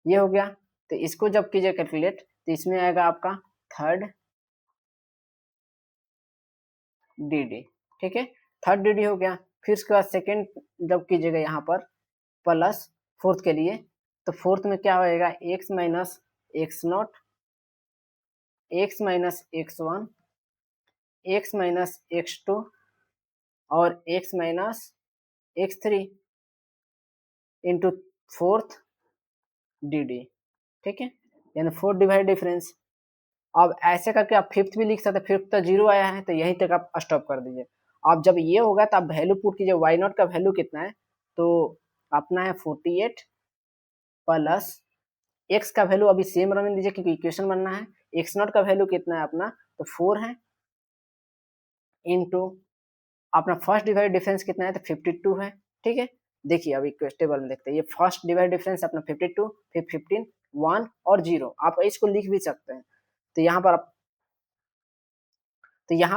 ये हो गया। तो इसको जब कीजिए कैलकुलेट तो इसमें आएगा आपका थर्ड डी डी, ठीक है, थर्ड डी डी हो गया। फिर उसके बाद सेकेंड जब कीजिएगा यहाँ पर प्लस फोर्थ के लिए, तो फोर्थ में क्या होएगा x minus x not x minus x one x minus x two और x minus x three into fourth D D, ठीक है, यानी फोर्थ डिवाइड डिफरेंस। अब ऐसे करके आप फिफ्थ भी लिख सकते हैं, फिफ्थ तो जीरो आया है तो यहीं तक आप स्टॉप कर दीजिए। अब जब ये होगा तो आप वैल्यू पुट कीजिए, वाई नॉट का वैल्यू कितना है, तो अपना है 48 प्लस एक्स का वैल्यू अभी सेम रहने दीजिए क्योंकि इक्वेशन बनना है, एक्स नॉट का वैल्यू कितना है अपना, तो 4 है, इनटू अपना फर्स्ट डिवाइड डिफरेंस कितना है तो 52 है, ठीक है। देखिए अभी टेबल में देखते हैं, ये फर्स्ट डिवाइड डिफरेंस अपना 52, फिर 15, 1 और 0, आप इसको लिख भी सकते हैं। तो यहाँ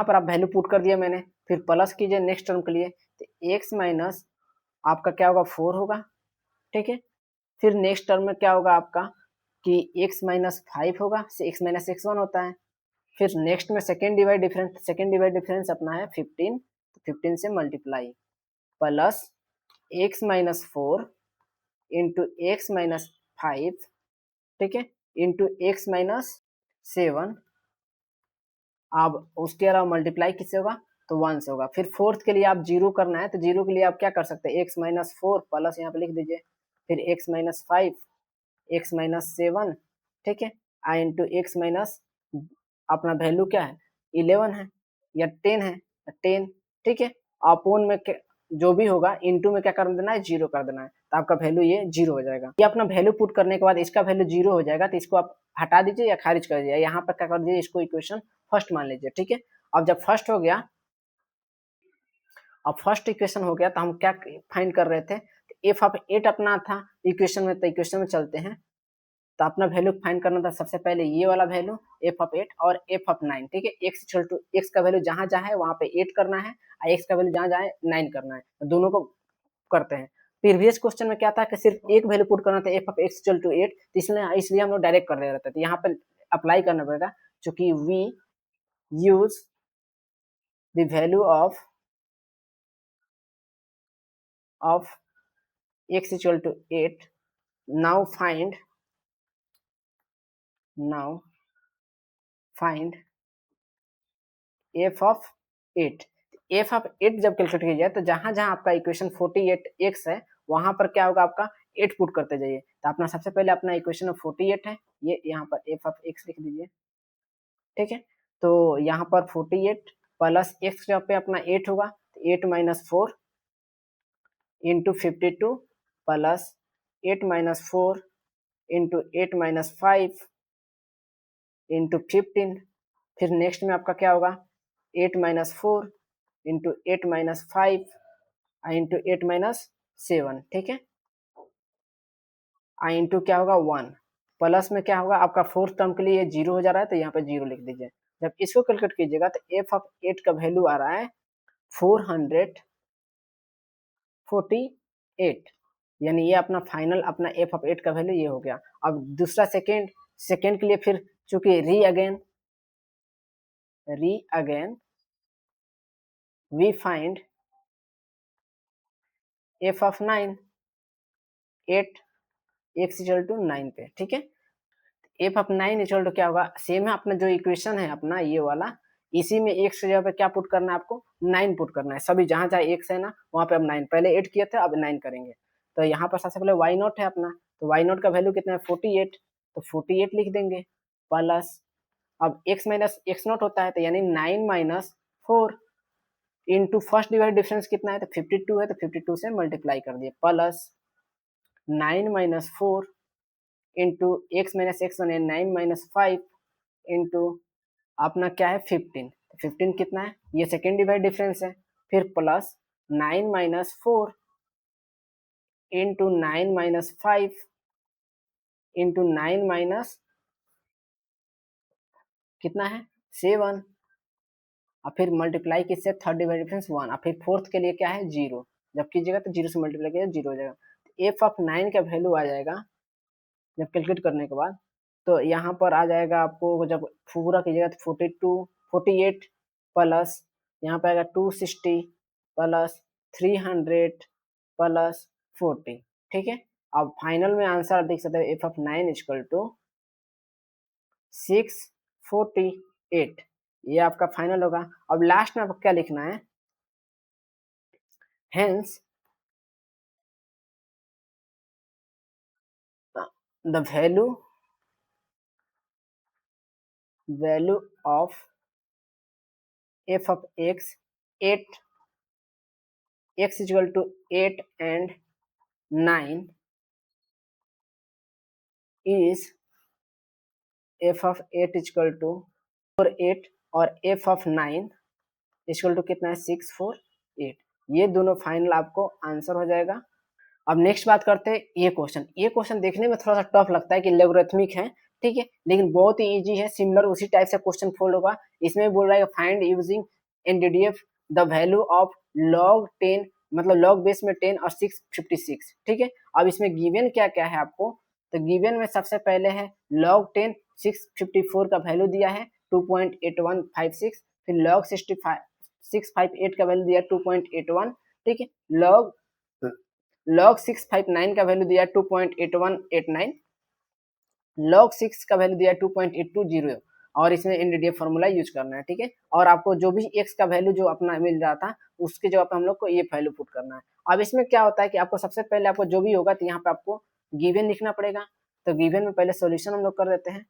पर आप वैल्यू पुट कर दिया मैंने, फिर प्लस कीजिए नेक्स्ट टर्म के लिए, तो एक्स माइनस आपका क्या होगा 4 होगा, ठीक है। फिर नेक्स्ट टर्म में क्या होगा आपका कि एक्स माइनस 5 होगा, एक्स माइनस एक्स वन होता है। फिर नेक्स्ट में सेकेंड डिवाइड डिफरेंस अपना है 15, तो 15 से multiply plus X minus 4 into X minus 5, ठीक है, इंटू एक्स माइनस 7। अब उसके अलावा मल्टीप्लाई किससे होगा तो 1 से होगा। फिर फोर्थ के लिए आप जीरो करना है तो जीरो के लिए आप क्या कर सकते हैं, एक्स माइनस 4 प्लस यहाँ पे लिख दीजिए, फिर एक्स माइनस 5 एक्स माइनस 7, ठीक है, आई इंटू एक्स माइनस अपना वैल्यू क्या है 11 है या 10 है, 10, ठीक है। अपोन में जो भी होगा इंटू में क्या कर देना है जीरो कर देना है, तो आपका वैल्यू ये जीरो हो जाएगा। ये अपना वैल्यू पुट करने के बाद इसका वैल्यू जीरो हो जाएगा, तो इसको आप हटा दीजिए या खारिज कर दीजिए, यहाँ पर क्या कर दीजिए इसको इक्वेशन फर्स्ट मान लीजिए, ठीक है। अब जब फर्स्ट हो गया, अब फर्स्ट इक्वेशन हो गया तो हम क्या फाइंड कर रहे थे, एफ ऑफ 8 अपना था इक्वेशन में, तो इक्वेशन में चलते हैं। तो अपना वैल्यू फाइंड करना था सबसे पहले ये वाला वैल्यू एफ ऑफ 8 और एफ ऑफ 9, ठीक है। एक्स इक्वल टू एक्स का वैल्यू जहां जहां है वहां पे 8 करना है और एक्स का वैल्यू जहां जहां है 9 करना है, तो दोनों को करते हैं। प्रीवियस क्वेश्चन में क्या था कि सिर्फ एक वैल्यू पुट करना था F of X equal to 8, तो इसलिए हम लोग डायरेक्ट कर दे रहे थे, तो यहाँ पे अप्लाई करना पड़ेगा, चूंकि we use the value of x equal to 8, now find f of 8। f of 8 जब कैलकुलेट किया जाए तो जहां जहां आपका इक्वेशन 48x है वहां पर क्या होगा आपका 8 पुट करते जाइए। तो अपना सबसे पहले अपना इक्वेशन 48 है, ये यहाँ पर f of x लिख दीजिए, ठीक है। तो यहाँ पर 48 प्लस x जहाँ पे अपना 8 होगा, तो 8 minus 4 into 52 plus 8 minus 4 into 8 minus 5 into 15। फिर नेक्स्ट में आपका क्या होगा 8 minus 4 into 8 minus 5 into 8 minus 7, ठीक है, इंटू क्या होगा 1, प्लस में क्या होगा आपका फोर्थ टर्म के लिए ये जीरो हो जा रहा है तो यहाँ पे जीरो लिख दीजिए। जब इसको कैलकुलेट कीजिएगा तो एफ ऑफ 8 का वैल्यू आ रहा है 448, यानी ये अपना फाइनल अपना एफ ऑफ 8 का वैल्यू ये हो गया। अब दूसरा सेकेंड के लिए फिर चूंकि re again we find F of 9 8 X equal to 9 पे, ठीक है। एफ ऑफ 9 इक्वल टू क्या होगा, सेम है अपना जो इक्वेशन है अपना ये वाला, इसी में एक्स की जगह पे क्या पुट करना है आपको 9 पुट करना है, सभी जहां जहां एक्स है ना वहां पे अब 9, पहले 8 किए थे अब 9 करेंगे। तो यहाँ पर सबसे पहले वाई नॉट है अपना, तो वाई नॉट का वैल्यू कितना है 48, तो 48 लिख देंगे प्लस, अब एक्स माइनस एक्स नॉट होता है तो यानी 9 minus 4 into first divide difference कितना है तो 52 है, तो 52 से मल्टीप्लाई कर दिए plus 9 minus 4 into X minus x one है 9 माइनस 5 इंटू अपना क्या है 15, 15 कितना है ये सेकेंड डिवाइड डिफरेंस है, फिर plus 9 minus 4 into 9 minus 5 into 9 minus कितना है 7, और फिर मल्टीप्लाई किससे, थर्ड डिवाइड डिफरेंस 1, और फिर फोर्थ के लिए क्या है 0, जब कीजिएगा तो 0 से मल्टीप्लाई कीजिएगा 0 हो जाएगा। एफ ऑफ 9 का वैल्यू आ जाएगा जब कैलकुलेट करने के बाद, तो यहाँ पर आ जाएगा आपको, जब पूरा कीजिएगा तो 48 प्लस यहाँ पे आएगा 260 प्लस 300 प्लस 40, ठीक है। अब फाइनल में आंसर देख सकते हैं एफ ऑफ 9 इक्वल टू 648, ये आपका फाइनल होगा। अब लास्ट में आपको क्या लिखना है, hence the value of f of x 8 x is equal to 8 and 9 is f of 8 is equal to 48 और f of 9 इक्वल टू कितना है 648, ये दोनों फाइनल आपको आंसर हो जाएगा। अब नेक्स्ट बात करते हैं ये क्वेश्चन देखने में थोड़ा सा टफ लगता है कि लॉगरिथमिक है, ठीक है, लेकिन बहुत ही इजी है, सिमिलर उसी टाइप से क्वेश्चन फोल्ड होगा। इसमें बोल रहा है find using NDDF the value of log 10, मतलब लॉग बेस में 10 और 656, ठीक है। अब इसमें गिवन क्या क्या है आपको, तो गिवन में सबसे पहले है लॉग 10 654 का वैल्यू दिया है 2.8156, फिर लॉग 658 का वैल्यू दिया 2.81, ठीक है। लॉग 659 का वैल्यू दिया 2.8189, लॉग 6 का वैल्यू दिया 2.8200, और इसमें एनडीडीएफ फॉर्मूला यूज करना है, ठीक है। और आपको जो भी x का वैल्यू जो अपना मिल रहा था उसके जगह पे हम लोग को ये वैल्यू पुट करना है। अब इसमें क्या होता है कि आपको सबसे पहले आपको जो भी होगा तो यहाँ पे आपको गिवन लिखना पड़ेगा, तो गिवन में पहले सॉल्यूशन हम लोग कर देते हैं,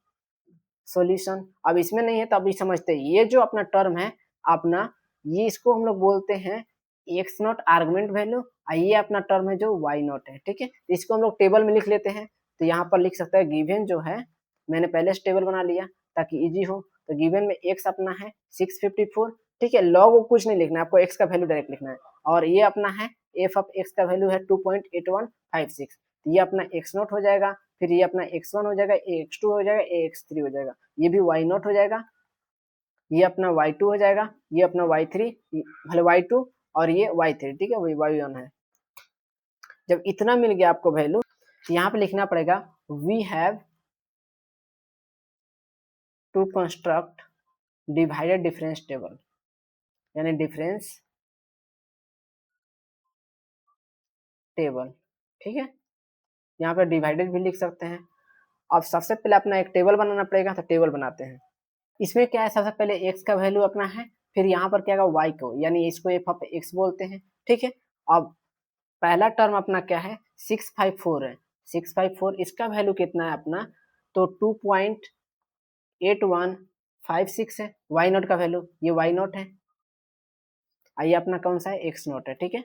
सॉल्यूशन। अब इसमें नहीं है तो अभी समझते हैं, ये जो अपना टर्म है अपना, ये इसको हम लोग बोलते हैं एक्स नॉट आर्गुमेंट वैल्यू, और ये अपना टर्म है जो वाई नॉट है, ठीक है। इसको हम लोग टेबल में लिख लेते हैं, तो यहाँ पर लिख सकते हैं गिवन जो है, मैंने पहले से टेबल बना लिया ताकि इजी हो, तो गिवन में एक्स अपना है 654, ठीक है। लॉग को कुछ नहीं लिखना है, आपको एक्स का वैल्यू डायरेक्ट लिखना है, और ये अपना है एफ ऑफ एक्स का वैल्यू है 2.8156, तो ये अपना एक्स नॉट हो जाएगा, फिर ये अपना x1 हो जाएगा, x2 हो जाएगा, x3 हो जाएगा, ये भी y नॉट हो जाएगा, ये अपना y2 हो जाएगा, ये अपना y3 मतलब y2, और ये y3, ठीक है, वही y1 है। जब इतना मिल गया आपको वैल्यू, यहाँ पे लिखना पड़ेगा we have to construct divided difference table, यानी डिफरेंस टेबल, ठीक है। यहाँ पे डिवाइडेड भी लिख सकते हैं। अब सबसे पहले अपना एक टेबल बनाना पड़ेगा, तो टेबल बनाते हैं। इसमें क्या है, सबसे पहले x का वैल्यू अपना है, फिर यहाँ पर क्या होगा y को, यानी इसको f ऑफ x बोलते हैं, ठीक है। अब पहला टर्म अपना क्या है 654 है, 654 इसका वैल्यू कितना है अपना, तो 2.8156 है, y नॉट का वैल्यू, ये y नॉट है, ये अपना कौन सा है x नॉट है, ठीक है।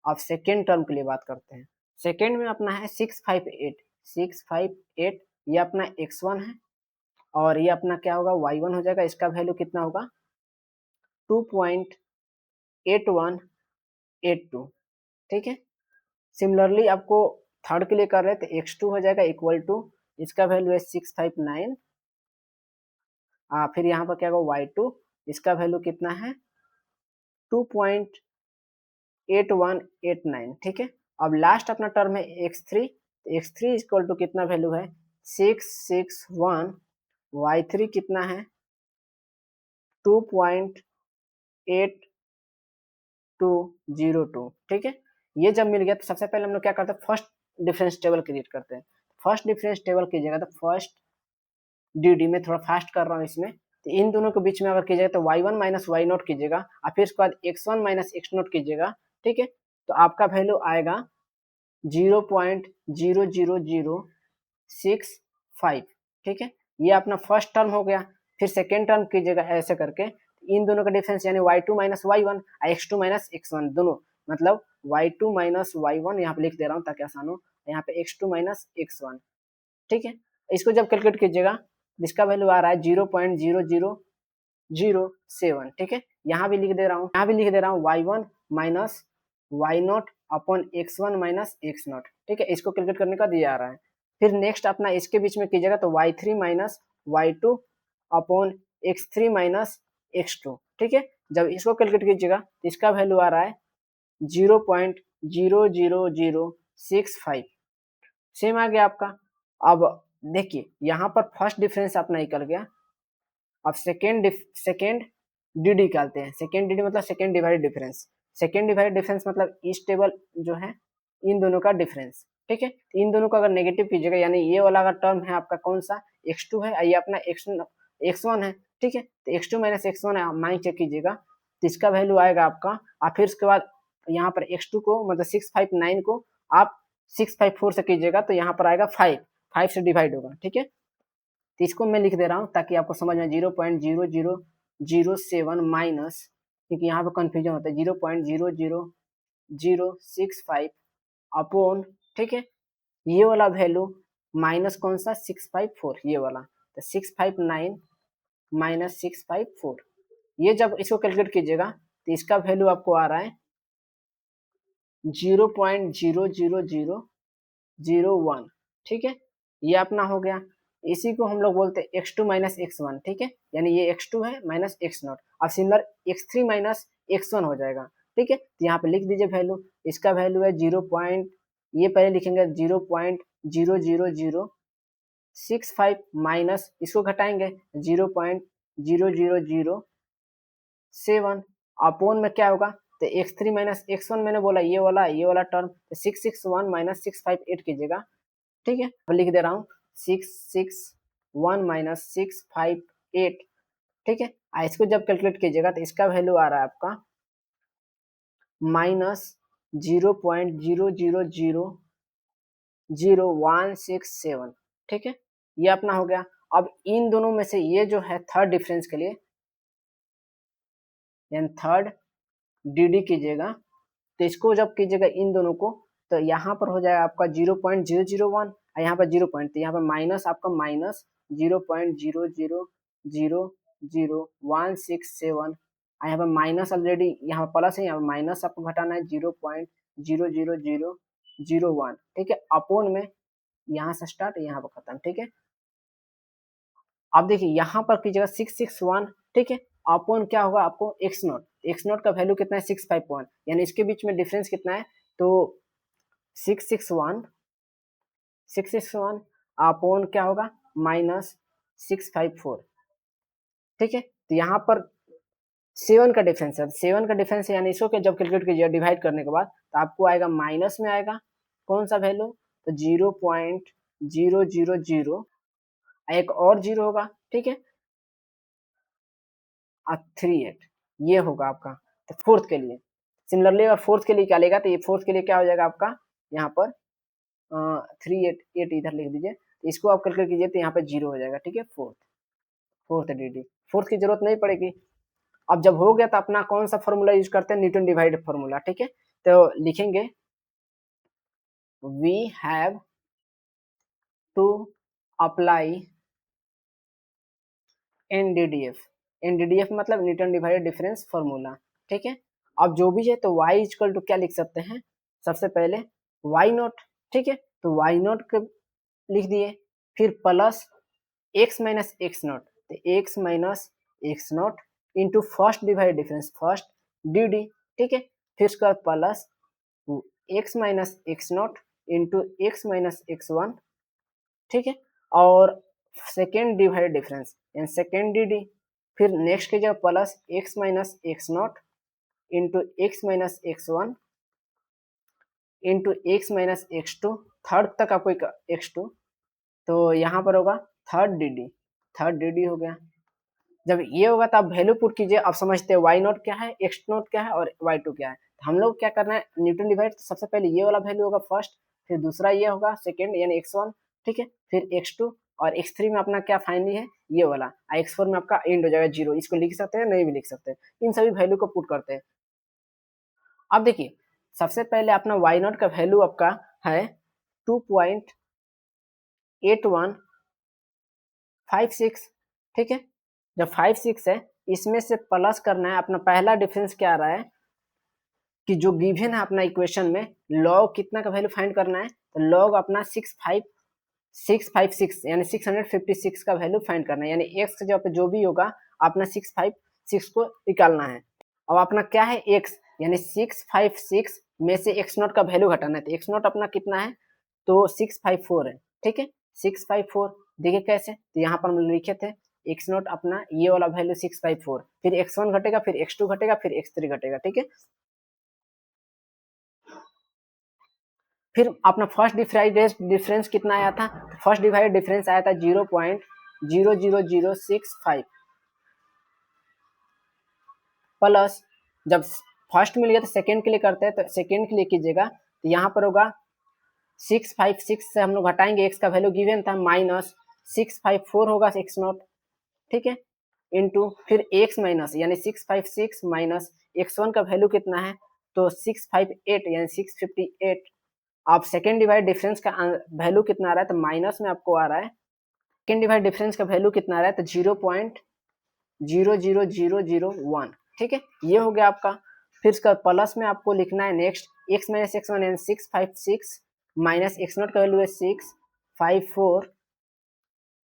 अब सेकेंड टर्म के लिए बात करते हैं, सेकेंड में अपना है 658, ये अपना x1 है, और ये अपना क्या होगा y1 हो जाएगा, इसका वैल्यू कितना होगा 2.8182, ठीक है। सिमिलरली आपको थर्ड के लिए कर रहे हैं तो x2 हो जाएगा इक्वल टू, इसका वैल्यू है 659, फिर यहाँ पर क्या होगा y2, इसका वैल्यू कितना है 2.8189, ठीक है। अब लास्ट अपना टर्म है x3, x3 इक्वल टू कितना वैल्यू है 661, y3 कितना है 2.8202, ठीक है। ये जब मिल गया तो सबसे पहले हम लोग क्या करते हैं, फर्स्ट डिफरेंस टेबल क्रिएट करते हैं। फर्स्ट डिफरेंस टेबल कीजिएगा तो फर्स्ट डी में थोड़ा फास्ट कर रहा हूँ इसमें, तो इन दोनों के बीच में अगर कीजिएगा तो y1 माइनस वाई नॉट कीजिएगा, और फिर उसके बाद x1 माइनस एक्स नॉट कीजिएगा, ठीक है। तो आपका वैल्यू आएगा 0.00065, ठीक है। ये अपना फर्स्ट टर्म हो गया, फिर सेकेंड टर्म कीजिएगा ऐसे करके, इन दोनों का डिफरेंस यानी y2 माइनस y1 और x2 माइनस x1 दोनों, मतलब y2 माइनस y1 यहाँ पे लिख दे रहा हूँ ताकि आसान हो, यहाँ पे x2 माइनस x1, ठीक है। इसको जब कैलकुलेट कीजिएगा जिसका वैल्यू आ रहा है 0.0007, ठीक है। यहाँ भी लिख दे रहा हूँ, y1 minus Y naught upon x1 minus x naught, ठीक है। इसको कैलकुलेट करने का दिया आ रहा है। फिर नेक्स्ट अपना इसके बीच में कीजिएगा तो y3 minus y2 upon x3 minus x2, ठीक है। जब इसको कैलकुलेट कीजिएगा तो इसका वैल्यू आ रहा है 0.00065, सेम आ गया आपका। अब देखिए यहाँ पर फर्स्ट डिफरेंस अपना निकल गया। अब सेकेंड डी निकालते हैं। सेकेंड डी मतलब second divide difference. Second divide difference मतलब इस टेबल जो है इन दोनों का डिफरेंस, ठीक है। तो इन दोनों को अगर नेगेटिव कीजिएगा, यानी ये वाला अगर टर्म है आपका कौन सा, x2 है, ये अपना x1 है, ठीक है। तो x2 माइनस x1 है, माइंड चेक कीजिएगा तो इसका वैल्यू आएगा आपका। और फिर उसके बाद यहाँ पर x2 को मतलब 659 को आप 654 से कीजिएगा तो यहाँ पर आएगा 5 से डिवाइड होगा, ठीक है। तो इसको मैं लिख दे रहा हूँ ताकि आपको समझ में 0.0007 माइनस, क्योंकि यहाँ पे कंफ्यूजन होता है, 0.00065 अपॉन, ठीक है, ये वाला वैल्यू माइनस कौन सा 654, ये वाला, तो 659 माइनस 654। ये जब इसको कैलकुलेट कीजिएगा तो इसका वैल्यू आपको आ रहा है 0.00001, ठीक है। ये अपना हो गया। इसी को हम लोग बोलते हैं x2 माइनस x1, ठीक है, यानी ये x2 है माइनस x0। अब सिमिलर x3 माइनस x1 हो जाएगा, ठीक है। तो यहाँ पे लिख दीजिए वैल्यू, इसका वैल्यू है ये पहले लिखेंगे 0.00065 माइनस, इसको घटाएंगे 0.0007 अपॉन में क्या होगा, तो x3 माइनस x1 मैंने बोला ये वाला टर्म, तो 661 माइनस 658 कीजिएगा, ठीक है। अब लिख दे रहा हूँ 661 माइनस 658, ठीक है। इसको जब कैलकुलेट कीजिएगा तो इसका वैल्यू आ रहा है आपका माइनस 0.000167, ठीक है। ये अपना हो गया। अब इन दोनों में से ये जो है थर्ड डिफरेंस के लिए, यानी थर्ड डी कीजिएगा, तो इसको जब कीजिएगा इन दोनों को तो यहाँ पर हो जाएगा आपका 0.001, और यहाँ पर 0 तो यहाँ पर माइनस आपका माइनस 0.000167, यहाँ पर माइनस ऑलरेडी, यहाँ पर प्लस है, यहाँ पर माइनस आपको घटाना है 0.00001, ठीक है, अपॉन में यहाँ से स्टार्ट यहाँ पर खत्म, ठीक है। अब देखिए यहाँ पर कीजिएगा 661, ठीक है, अपॉन क्या होगा आपको x0 का वैल्यू कितना है 651, यानी इसके बीच में डिफरेंस कितना है, तो 661 अपॉन क्या होगा माइनस 654, ठीक है। तो यहाँ पर 7 का डिफरेंस है, 7 का डिफरेंस है, यानी इसको जब कैलकुलेट कीजिएगा डिवाइड करने के बाद तो आपको आएगा माइनस में आएगा कौन सा वैल्यू, तो 0.000, एक और जीरो होगा, ठीक है, 38, ये होगा आपका। तो फोर्थ के लिए सिमिलरली अगर फोर्थ के लिए क्या लेगा, तो ये फोर्थ के लिए क्या हो जाएगा आपका, यहाँ पर 388 इधर लिख दीजिए, तो इसको आप कैलकुलेट कीजिए तो यहाँ पे 0 हो जाएगा, ठीक है। फोर्थ डी, फोर्थ की जरूरत नहीं पड़ेगी। अब जब हो गया तो अपना कौन सा फॉर्मूला यूज करते हैं, न्यूटन डिवाइड फॉर्मूला, ठीक है। तो लिखेंगे वी हैव टू अप्लाई एनडीडीएफ मतलब न्यूटन डिवाइडेड डिफरेंस फॉर्मूला, ठीक है। अब जो भी है तो y इक्वल टू क्या लिख सकते हैं, सबसे पहले y नॉट, ठीक है, तो y नॉट लिख दिए, फिर plus x minus x not, तो x minus x naught into first divide difference first D, ठीक है, फिर उसके बाद plus x minus x naught into X minus x1, ठीक है, और सेकेंड डिवाइड डिफरेंस यानी सेकेंड डी, फिर नेक्स्ट के जब plus x minus x naught into X minus x1 into X minus x2, third तक आपको x2, तो यहाँ पर होगा थर्ड डी हो गया। जब ये होगा तो आप वैल्यू पुट कीजिए, आप समझते हैं y नॉट क्या है, x नॉट क्या है और y2 क्या है। तो हम लोग क्या करना है न्यूटन डिवाइड, सबसे पहले ये वाला वैल्यू होगा फर्स्ट, फिर दूसरा ये होगा सेकेंड यानी x1, ठीक है, फिर x2 और x3 में अपना क्या फाइनली है ये वाला, x4 में आपका एंड हो जाएगा 0, इसको लिख सकते हैं नहीं भी लिख सकते हैं, इन सभी वैल्यू को पुट करते हैं। अब देखिए सबसे पहले अपना y नॉट का वैल्यू आपका है 2.8156, ठीक है। जब 56 है इसमें से प्लस करना है, अपना पहला डिफरेंस क्या आ रहा है कि जो गिवन है अपना इक्वेशन में लॉग कितना का वैल्यू फाइंड करना है, तो लॉग अपना 656 यानी 656 का वैल्यू फाइंड करना है, यानी x के जगह पे जो भी होगा अपना 656 को निकालना है। अब अपना क्या है x, यानी 656 में से x0 का वैल्यू घटाना है। तो x0 अपना कितना है, तो 654 है, ठीक है 654। देखिए कैसे, तो यहाँ पर हम लिखे थे x0 अपना ये वाला वैल्यू 654, फिर x1 घटेगा, फिर x2 घटेगा, फिर x3 घटेगा, ठीक है। फिर अपना फर्स्ट डिफरेंस कितना आया था, फर्स्ट डिवाइडेड डिफरेंस आया था 0.00065 प्लस, जब फर्स्ट मिल गया तो सेकेंड के लिए करते हैं, तो सेकेंड के लिए कीजिएगा, तो यहाँ पर होगा 656 से हम लोग घटाएंगे, x का वैल्यू गिवन था, माइनस 654 होगा x0, ठीक है, इंटू फिर x माइनस, यानी 656 माइनस x1 का वैल्यू कितना है, तो 658 यानी 658। आप सेकेंड डिवाइड डिफरेंस का वैल्यू कितना आ रहा है, तो माइनस में आपको आ रहा है, सेकेंड डिवाइड डिफरेंस का वैल्यू कितना आ रहा है, तो 0.00001, ठीक है, ये हो गया आपका। फिर इसका प्लस में आपको लिखना है नेक्स्ट x माइनस x1 यानी 656 माइनस x0 का वैल्यू है 654,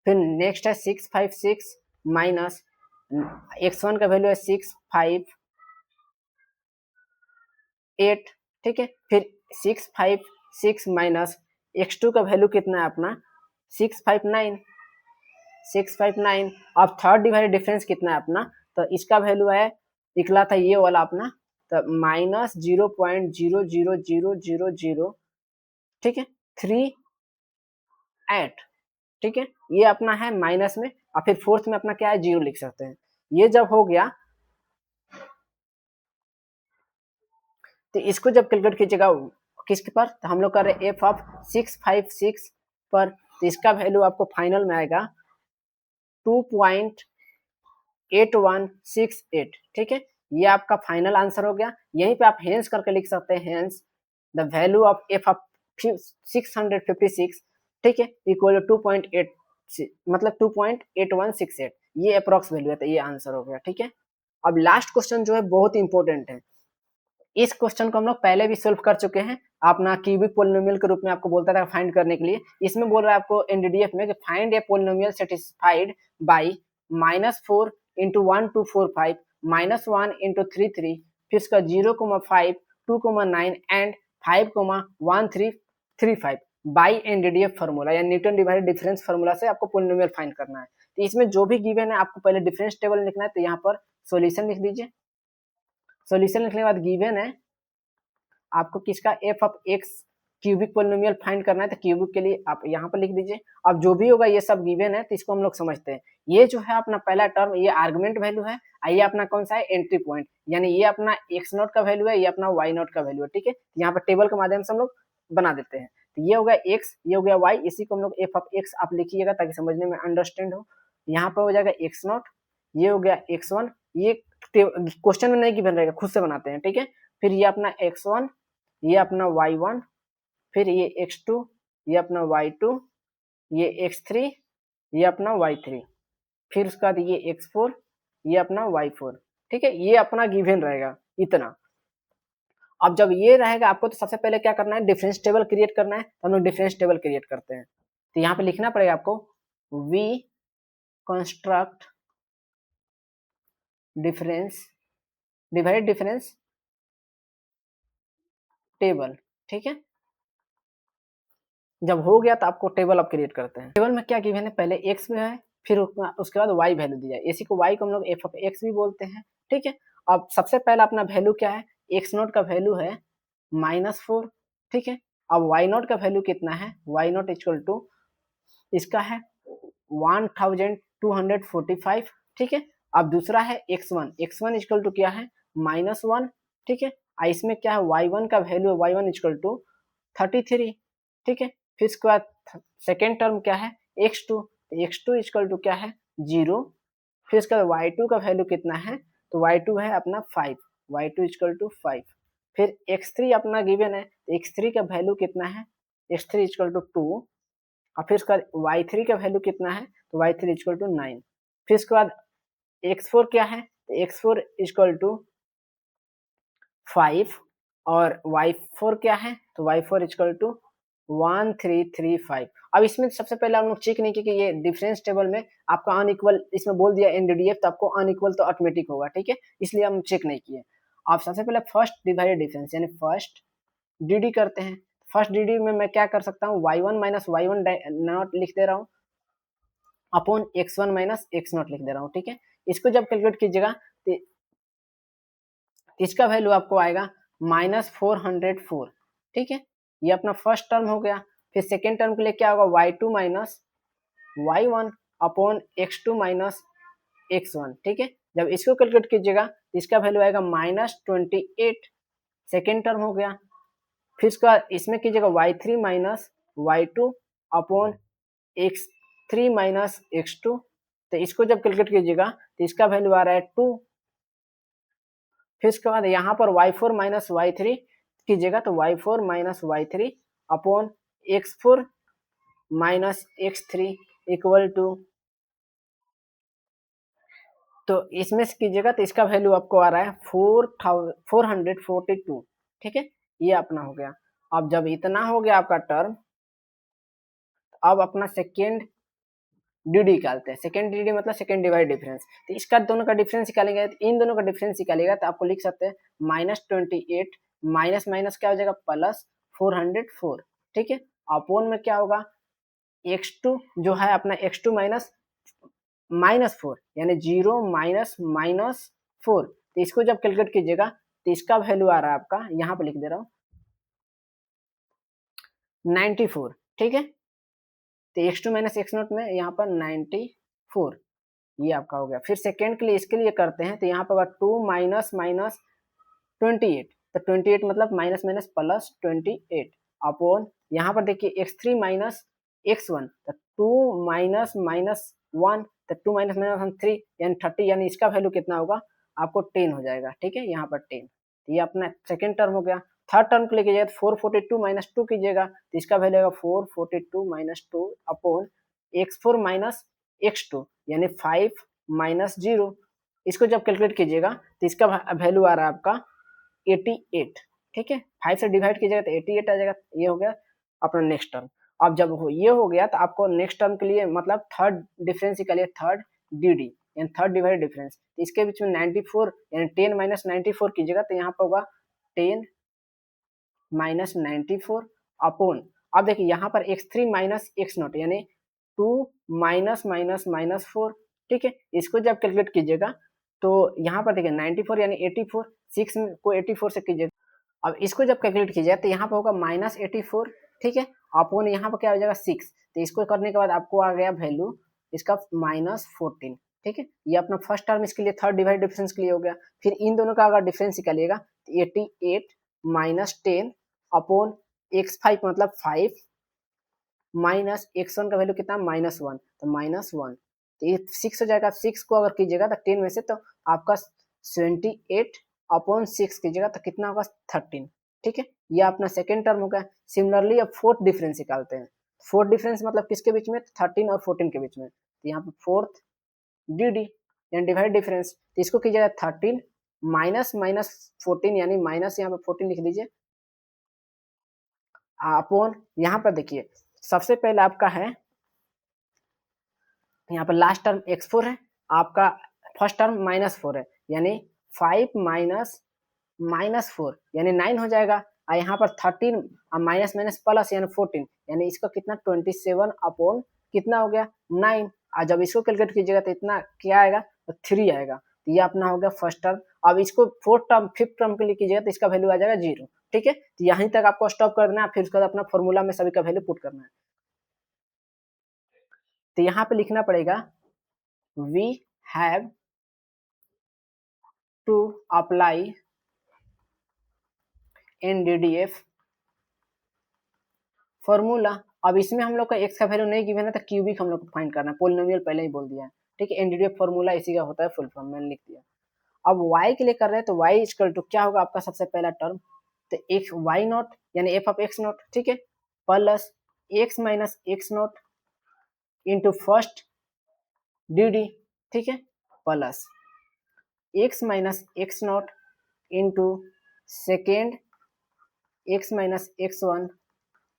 फिर नेक्स्ट है 656 माइनस x1 का वैल्यू है 658, ठीक है, फिर 656 माइनस x2 का वैल्यू कितना है अपना 659। अब थर्ड डिवाइड डिफरेंस कितना है अपना, तो इसका वैल्यू है, निकला था ये वाला अपना, तो माइनस 0.00000, ठीक है 38, ठीक है, ये अपना है माइनस में, और फिर फोर्थ में अपना क्या है, 0 लिख सकते हैं। ये जब हो गया तो इसको जब कैलकुलेट कीजिएगा किसके पर, तो हम लोग कर रहे एफ ऑफ 656 पर, तो इसका वैल्यू आपको फाइनल में आएगा 2.8168, ठीक है, ये आपका फाइनल आंसर हो गया। यहीं पे आप हेंस करके लिख सकते हैं, hence the value of f of 656, ठीक है, इक्वल टू 2.8, मतलब 2.8168, ये अप्रोक्स वैल्यू है, तो ये आंसर हो गया, ठीक है। अब लास्ट क्वेश्चन जो है बहुत इंपॉर्टेंट है, इस क्वेश्चन को हम लोग पहले भी सोल्व कर चुके हैं, अपना क्यूबिक पोलिनोमियल के रूप में आपको बोलता था फाइंड करने के लिए। इसमें बोल रहा है आपको एनडीडीएफ में कि find A polynomial satisfied by -4 into 1245 -1 into 33, फिर इसका 0,5 2,9 एंड 5,1335 बाई एनडीडीएफ फार्मूला या न्यूटन डिवाइडेड डिफरेंस फार्मूला से आपको पोलिनोमियल फाइंड करना है। तो इसमें जो भी गिवन है आपको पहले डिफरेंस टेबल लिखना है, तो यहाँ पर सोल्यूशन लिख दीजिए। सोल्यूशन लिखने के बाद गिवन है आपको किसका, F of x cubic polynomial find करना है, तो क्यूबिक के लिए आप यहाँ पर लिख दीजिए। अब जो भी होगा ये सब गिवन है, तो इसको हम लोग समझते हैं। ये जो है अपना पहला टर्म, ये आर्गुमेंट वैल्यू है, ये अपना कौन सा है, एंट्री पॉइंट, यानी ये अपना x नॉट का वैल्यू है, ये अपना y नॉट का वैल्यू है, ठीक है। यहाँ पर टेबल के माध्यम से हम लोग बना देते हैं। तो ये हो गया x, ये हो गया y, इसी को हम लोग एफ ऑफ एक्स आप लिखिएगा ताकि समझने में अंडरस्टैंड हो। यहाँ पर हो जाएगा x नॉट, ये हो गया x1, ये क्वेश्चन में नहीं गिवन रहेगा, खुद से बनाते हैं, ठीक है। फिर ये अपना x1, ये अपना y1, फिर ये x2, ये अपना y2, ये x3, ये अपना y3, फिर उसके बाद ये x4, ये अपना y4, ठीक है, ये अपना गिवन रहेगा इतना। अब जब ये रहेगा आपको, तो सबसे पहले क्या करना है, डिफरेंस टेबल क्रिएट करना है, तो हम लोग डिफरेंस टेबल क्रिएट करते हैं। तो यहाँ पे लिखना पड़ेगा आपको, we construct difference divided difference table, ठीक है। जब हो गया तो आपको टेबल आप क्रिएट करते हैं। टेबल में क्या गिवन है, पहले x में है, फिर उसके बाद y वैल्यू दी जाए, इसी को y को हम लोग एफ ऑफ एक्स भी बोलते हैं, ठीक है। अब सबसे पहला अपना वैल्यू क्या है, x नोट का वैल्यू है -4, ठीक है। अब y नोट का वैल्यू कितना है, y नोट इक्वल टू इसका है 1245, ठीक है। अब दूसरा है x1 इक्वल टू क्या है, -1, ठीक है। इसमें क्या है, y1 का वैल्यू है, y1 इक्वल टू 33, ठीक है। फिर इसके बाद सेकेंड टर्म क्या है, x2, x2 इक्वल टू क्या है, 0, फिर इसके बाद y2 का वैल्यू कितना है, तो y2 है अपना 5, y2 इक्वल टू 5, फिर x3 अपना गिवन है, x3 का वैल्यू कितना है, x3 इक्वल टू 2, और फिर उसके बाद y3 का वैल्यू कितना है, तो y3 इक्वल टू 9, फिर उसके बाद x4 क्या है, तो x4 इक्वल टू 5, और y4 क्या है, तो y4 इक्वल टू 1335। अब इसमें सबसे पहले हम लोग चेक नहीं किया कि ये डिफरेंस टेबल में आपका अनइक्वल इसमें बोल दिया एनडीडीएफ, तो आपको अनइक्वल तो ऑटोमेटिक होगा, ठीक है, इसलिए हम चेक नहीं किए। अब सबसे पहले फर्स्ट डिवाइडेड डिफरेंस यानी फर्स्ट डीडी करते हैं। फर्स्ट डीडी में मैं क्या कर सकता हूँ, y1 minus Y one not लिख दे रहा हूँ upon x1 minus x not लिख दे रहा हूँ, ठीक है। इसको जब कैलकुलेट कीजिएगा तो इसका वैल्यू आपको आएगा -404, ठीक है। ये अपना फर्स्ट टर्म हो गया। फिर सेकेंड टर्म के लिए क्या होगा, y2 minus Y one upon x2 minus x1, ठीक है। जब इसको कैलकुलेट कीजिएगा तो इसका वैल्यू आएगा -28, सेकेंड टर्म हो गया। फिर उसके बाद इसमें कीजिएगा y3 minus वाई2 upon x3 minus x2, तो इसको जब कैलकुलेट कीजिएगा तो इसका वैल्यू आ रहा है 2। फिर उसके बाद यहाँ पर y4 माइनस y3 कीजिएगा तो y4 minus y3 upon x4 minus x3 equal to, तो इसमें से कीजिएगा तो इसका वैल्यू आपको आ रहा है 442, ठीक है। ये अपना हो गया। अब जब इतना हो गया आपका टर्म, अब अपना सेकेंड डीडी निकालते हैं। सेकेंड डीडी मतलब सेकेंड डिवाइड डिफरेंस, तो इसका दोनों का डिफरेंस निकालेंगे तो इन दोनों का डिफरेंस निकालेगा तो आपको लिख सकते हैं -28 माइनस माइनस क्या हो जाएगा +404, ठीक है। अपॉन में क्या होगा x2 जो है अपना x2 माइनस -4 यानी 0 माइनस -4, तो इसको जब कैलकुलेट कीजिएगा तो इसका वैल्यू आ रहा है आपका, यहाँ पे लिख दे रहा हूँ 94, ठीक है। तो x2 माइनस एक्स नॉट में यहाँ पर 94 ये आपका हो गया। फिर सेकेंड के लिए इसके लिए करते हैं तो यहाँ पर होगा 2 माइनस माइनस 28, तो 28 मतलब माइनस माइनस प्लस 28 अपॉन यहाँ पर देखिए x3 माइनस x1, तो 2 माइनस माइनस 1, तो 2 माइनस माइनस 3 यानी 30, यानी इसका वैल्यू कितना होगा आपको 10 हो जाएगा, ठीक है। यहाँ पर 10, तो ये अपना सेकेंड टर्म हो गया। थर्ड टर्म के लिए कीजिएगा तो 442 माइनस 2 कीजिएगा तो इसका वैल्यू होगा 442 minus 2 upon x4 minus x2 यानी 5 माइनस 0। इसको जब कैलकुलेट कीजिएगा तो इसका वैल्यू आ रहा है आपका 88, ठीक है। 5 से डिवाइड कीजिएगा तो 88 आ जाएगा। ये हो गया अपना नेक्स्ट टर्म। अब जब ये हो गया तो आपको नेक्स्ट टर्म के लिए मतलब थर्ड डिफरेंस निकालिए, थर्ड डीडी यानी थर्ड डिवाइड डिफरेंस, तो इसके बीच में 94 यानी 10 माइनस 94 कीजिएगा तो यहाँ पर होगा 10 माइनस 94 अपॉन, अब देखिए यहाँ पर x3 माइनस एक्स नॉट यानी 2 माइनस माइनस माइनस 4, ठीक है। इसको जब कैलकुलेट कीजिएगा तो यहाँ पर देखिए 94 यानी 84, 6 को 84 से कीजिएगा। अब इसको जब कैलकुलेट कीजिएगा तो यहाँ पर होगा -84, ठीक है, अपॉन यहाँ पर क्या हो जाएगा 6, तो इसको करने के बाद आपको आ गया वैल्यू इसका -14, ठीक है। ये अपना फर्स्ट टर्म इसके लिए थर्ड डिवाइड डिफरेंस के लिए हो गया। फिर इन दोनों का अगर डिफरेंस निकालिएगा तो 88 माइनस 10 अपॉन x5 मतलब 5 माइनस x1 का वैल्यू कितना -1, तो -1, तो ये 6 हो जाएगा। 6 को अगर कीजिएगा तो 10 में से तो आपका 78 अपॉन 6 कीजिएगा तो कितना होगा 13, ठीक है। ये अपना सेकेंड टर्म हो गया। सिमिलरली अब फोर्थ डिफरेंस निकालते हैं। फोर्थ डिफरेंस मतलब किसके बीच में, 13 और 14 के बीच में, तो यहाँ पे फोर्थ डी यानी डिवाइड डिफरेंस, तो इसको कीजिएगा 13 माइनस माइनस 14 यानी माइनस यहाँ पे 14 लिख दीजिए अपॉन, यहाँ पर देखिए सबसे पहले आपका है यहाँ पर लास्ट टर्म x4 है, आपका फर्स्ट टर्म -4 है यानी 5 माइनस -4 यानी 9 हो जाएगा। और यहाँ पर 13 माइनस माइनस प्लस यानी 14 यानी इसका कितना 27 अपॉन कितना हो गया 9, और जब इसको कैलकुलेट कीजिएगा तो इतना क्या आएगा तो 3 आएगा। तो ये अपना हो गया फर्स्ट टर्म। अब इसको फोर्थ टर्म फिफ्थ टर्म के लिए कीजिएगा तो इसका वैल्यू आ जाएगा 0, ठीक है। तो यहीं तक आपको स्टॉप कर देना है, फिर उसके बाद अपना फॉर्मूला में सभी का वैल्यू पुट करना है। तो यहाँ पे लिखना पड़ेगा we have to apply NDDF formula. अब इसमें हम लोग का x का वैल्यू नहीं गिवन है तो क्यूबिक हम लोग को फाइंड करना है, पोलिनोमियल पहले ही बोल दिया है, ठीक है। NDDF फॉर्मूला इसी का होता है, फुल फॉर्म मैंने लिख दिया। अब y के लिए कर रहे हैं तो y इक्वल टू क्या होगा आपका सबसे पहला टर्म, तो x y नॉट यानी f ऑफ x नॉट, ठीक है, plus x minus x naught into first D, ठीक है, plus x minus x naught into second x minus x1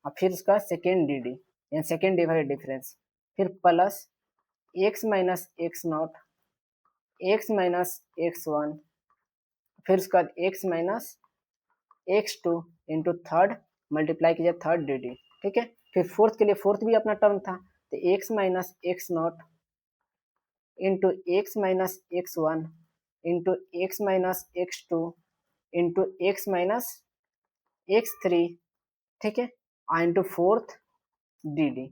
और फिर उसका सेकेंड डी डी यानी सेकेंड डिवाइड डिफरेंस, फिर plus X minus x not x minus x one, फिर उसके बाद x minus x two into third multiply कीजिए third D D, ठीक है। फिर फोर्थ के लिए फोर्थ भी अपना टर्म था, तो x minus x naught into X minus x one into X minus x two into X minus x three, ठीक है, इंटू फोर्थ डी डी।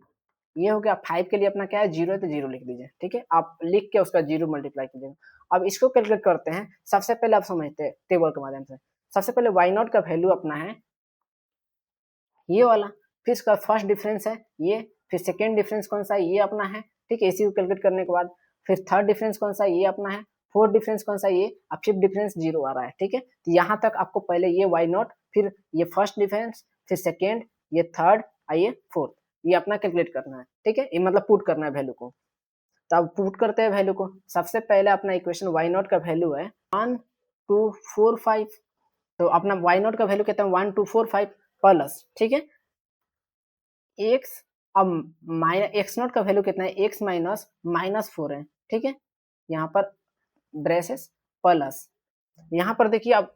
ये हो गया। 5 के लिए अपना क्या है, जीरो है तो जीरो लिख दीजिए, ठीक है। आप लिख के उसका जीरो मल्टीप्लाई कीजिएगा। अब इसको कैलकुलेट करते हैं। सबसे पहले आप समझते हैं टेबल के माध्यम से। सबसे पहले वाई नॉट का वैल्यू अपना है ये वाला, फिर इसका फर्स्ट डिफरेंस है ये, फिर सेकेंड डिफरेंस कौन सा है, ये अपना है, ठीक है। इसी को कैलकुलेट करने के बाद फिर थर्ड डिफरेंस कौन सा है, ये अपना है, फोर्थ डिफरेंस कौन सा है, ये, अब फिफ्थ डिफरेंस जीरो आ रहा है, ठीक है। तो यहाँ तक आपको पहले ये वाई नॉट, फिर ये फर्स्ट डिफरेंस, फिर सेकेंड, ये थर्ड, ये फोर्थ, ये अपना कैलकुलेट करना है, ठीक है। ये मतलब पुट करना है वैल्यू को। तो अब पुट करते हैं वैल्यू को। सबसे पहले अपना इक्वेशन वाई नॉट का वैल्यू है 1245, तो अपना वाई नॉट का वैल्यू कहते हैं 1245 प्लस, ठीक है, एक्स, अब माइनस एक्स नॉट का वैल्यू कितना है, एक्स माइनस माइनस 4 है, ठीक है। यहाँ पर ब्रेसेस प्लस, यहाँ पर देखिए अब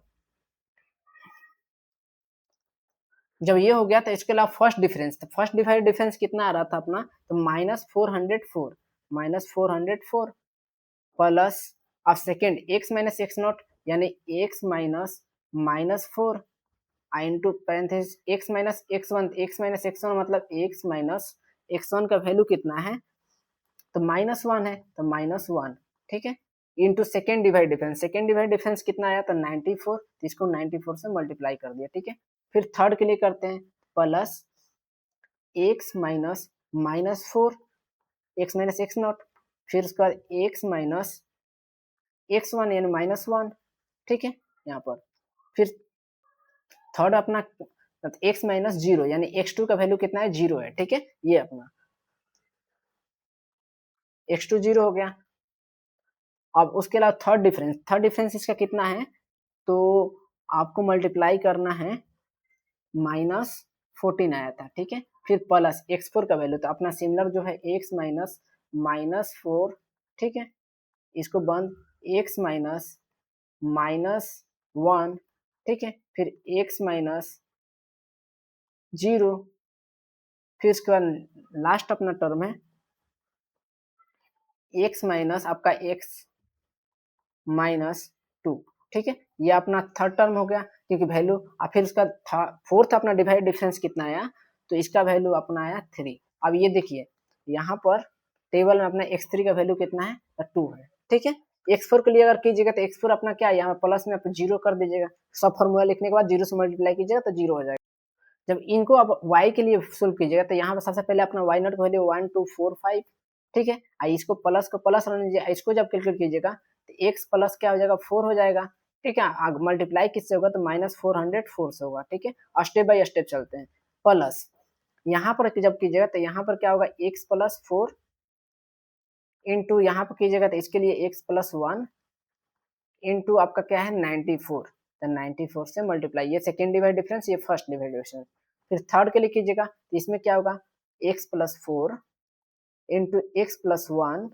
जब ये हो गया तो इसके अलावा फर्स्ट डिफरेंस, तो फर्स्ट डिवाइड डिफरेंस कितना आ रहा था अपना, तो -404 प्लस, अब second x minus x not यानी x minus minus 4 into parenthesis x minus x one, x minus x one मतलब एक्स माइनस एक्स वन का वैल्यू कितना है, तो -1 है, तो -1, ठीक है, into second divide difference, second divide difference कितना आया, तो 94, तो इसको 94 से मल्टीप्लाई कर दिया, ठीक है। फिर थर्ड के लिए करते हैं, plus X minus minus 4 x minus x not, फिर उसके बाद एक्स माइनस एक्स वन यानी -1, ठीक है। यहाँ पर फिर थर्ड अपना एक्स माइनस जीरो यानी एक्स टू का वैल्यू कितना है, जीरो है, ठीक है। ये अपना एक्स टू जीरो हो गया। अब उसके अलावा थर्ड डिफरेंस इसका कितना है, तो आपको मल्टीप्लाई करना है, -14 आया था, ठीक है। फिर प्लस एक्स फोर का वैल्यू, तो अपना सिमिलर जो है एक्स माइनस माइनस 4, ठीक है, इसको बंद एक्स माइनस माइनस 1, ठीक है, फिर एक्स माइनस जीरो, फिर इसके बाद लास्ट अपना टर्म है एक्स माइनस आपका एक्स माइनस 2, ठीक है। ये अपना थर्ड टर्म हो गया क्योंकि वैल्यू, और फिर उसका फोर्थ अपना डिवाइड डिफरेंस कितना आया, तो इसका वैल्यू अपना आया 3। अब ये देखिए यहाँ पर टेबल में अपना x3 का वैल्यू कितना है, 2 है, ठीक है। x4 के लिए अगर कीजिएगा तो x4 अपना क्या है, यहाँ प्लस में आप जीरो कर दीजिएगा, सब फॉर्मूला लिखने के बाद जीरो से मल्टीप्लाई कीजिएगा तो जीरो हो जाएगा। जब इनको आप y के लिए सोल्व कीजिएगा तो यहाँ पर सबसे पहले अपना y नॉट का वैल्यू 1245, ठीक है, इसको प्लस को प्लस रहने दीजिए, इसको जब कैलकुलेट कीजिएगा तो x प्लस क्या हो जाएगा, 4 हो जाएगा, ठीक है। मल्टीप्लाई किससे होगा, तो -404 से होगा, ठीक है। स्टेप बाय स्टेप चलते हैं। प्लस यहाँ पर जब कीजिएगा तो यहाँ पर क्या होगा, x प्लस 4 इंटू यहाँ पर कीजिएगा तो इसके लिए x प्लस 1 इंटू आपका क्या है 94, तो 94 से मल्टीप्लाई, ये सेकेंड डिवाइड डिफरेंस, ये फर्स्ट डिवाइड डिफरेंस। फिर थर्ड के लिए कीजिएगा तो इसमें क्या होगा, x plus 4 into x plus 1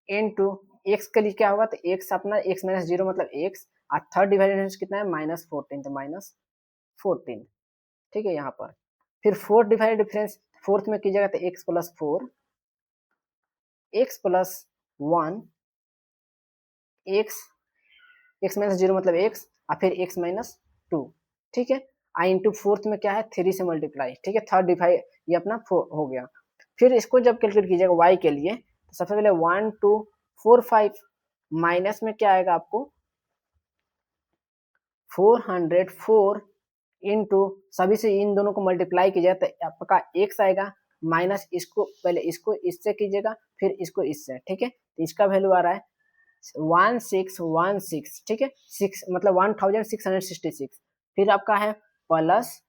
into x के लिए क्या होगा, तो एक्स अपना एक्स माइनस जीरो मतलब एक्स, और थर्ड डिवाइड कितना है -14, तो -14, ठीक है। यहाँ पर फिर फोर्थ डिवाइड डिफरेंस, फोर्थ में कीजिएगा तो x plus 4 x plus 1 x, x minus zero मतलब एक्स, और फिर एक्स माइनस 2, ठीक है। आई इंटू फोर्थ में क्या है 3 से मल्टीप्लाई, ठीक है। थर्ड डिवाइड ये अपना हो गया। फिर इसको जब कैलकुलेट कीजिएगा y के लिए तो सबसे पहले 1245 माइनस में क्या आएगा आपको 404 इंटू सभी से इन दोनों को मल्टीप्लाई कीजिएगा तो आपका x आएगा, माइनस इसको पहले इसको इससे कीजिएगा फिर इसको इससे, ठीक है। तो इसका वैल्यू आ रहा है 1616, ठीक है, 6 मतलब 1666। फिर आपका है प्लस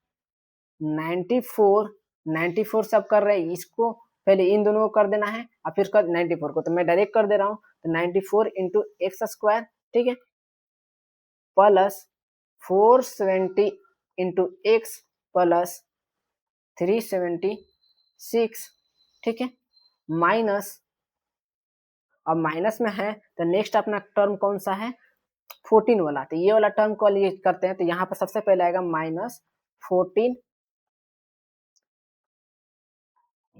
94 से आप कर रहे हैं इसको, पहले इन दोनों को कर देना है और फिर उसका 94 को, तो मैं डायरेक्ट कर दे रहा हूँ, तो 94 इंटू एक्स स्क्वायर, ठीक है, प्लस 470 इंटू एक्स प्लस 376, ठीक है, माइनस, अब माइनस में है तो नेक्स्ट अपना टर्म कौन सा है, 14 वाला, तो ये वाला टर्म को लिए करते हैं, तो यहाँ पर सबसे पहले आएगा -14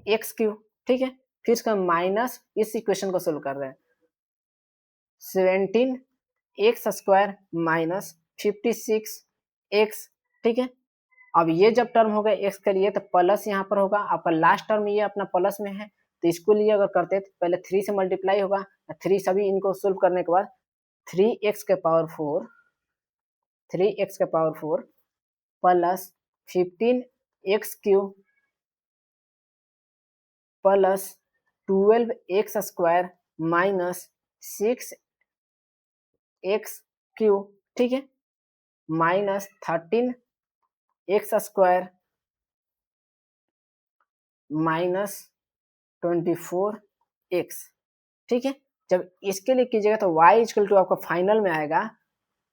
एक्स क्यूब, ठीक है, फिर इसका माइनस, इस इक्वेशन को सोल्व कर रहे हैं, 17 एक्स स्क्वायर माइनस 56 एक्स, ठीक है, अब ये जब टर्म हो गया एक्स के लिए तो प्लस यहाँ पर होगा, आपका लास्ट टर्म ये अपना प्लस में है, तो इसको लिए अगर करते तो पहले 3 से मल्टीप्लाई होगा, 3 सभी इनको सोल्व करने के बाद 3x के पावर 4 3x के power 4 plus 15x cube plus 12x square minus 6x cube, ठीक है, minus 13x square minus 24x, ठीक है, जब इसके लिए कीजिएगा तो y इक्वल टू आपका फाइनल में आएगा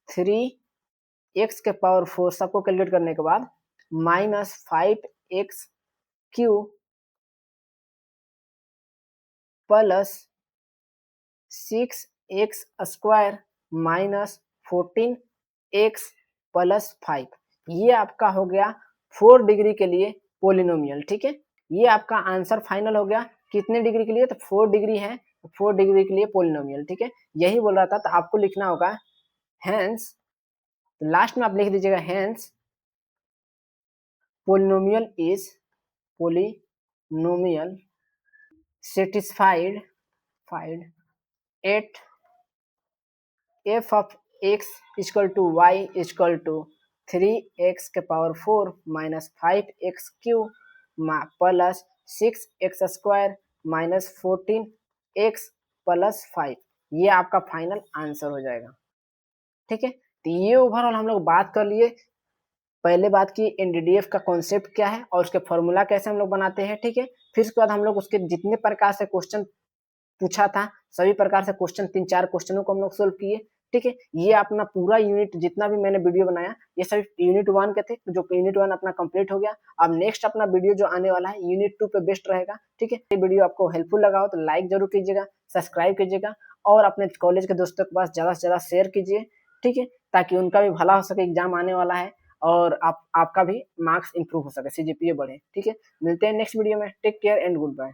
3x के पावर 4 सबको कैलकुलेट करने के बाद minus 5x cube plus 6x square minus 14x plus 5, ये आपका हो गया 4 डिग्री के लिए पोलिनोमियल, ठीक है, ये आपका आंसर फाइनल हो गया, कितने डिग्री के लिए, तो 4 डिग्री है, 4 डिग्री के लिए पोलिनोमियल, ठीक है, यही बोल रहा था, तो आपको लिखना होगा हेंस, लास्ट में आप लिख दीजिएगा hence polynomial is polynomial satisfied at f of x equal to y equal to 3x के power 4 minus 5x cube plus 6x square minus 14x plus 5, ये आपका फाइनल आंसर हो जाएगा, ठीक है, तो ये ओवरऑल हम लोग बात कर लिए, पहले बात की एनडीडीएफ का कॉन्सेप्ट क्या है और उसके फॉर्मूला कैसे हम लोग बनाते हैं, ठीक है, फिर उसके बाद हम लोग उसके जितने प्रकार से क्वेश्चन पूछा था सभी प्रकार से क्वेश्चन 3-4 क्वेश्चनों को हम लोग सोल्व किए, ठीक है, ये अपना पूरा यूनिट जितना भी मैंने वीडियो बनाया ये सभी यूनिट 1 के थे, जो यूनिट 1 अपना कंप्लीट हो गया, अब नेक्स्ट अपना वीडियो जो आने वाला है यूनिट 2 पे बेस्ट रहेगा, ठीक है, ये वीडियो आपको हेल्पफुल लगा हो तो लाइक जरूर कीजिएगा, सब्सक्राइब कीजिएगा और अपने कॉलेज के दोस्तों के पास ज़्यादा से ज़्यादा शेयर कीजिए, ठीक है, ताकि उनका भी भला हो सके, एग्जाम आने वाला है और आपका भी मार्क्स इंप्रूव हो सके, सीजीपीए बढ़े, ठीक है, मिलते हैं नेक्स्ट वीडियो में, take care and good bye.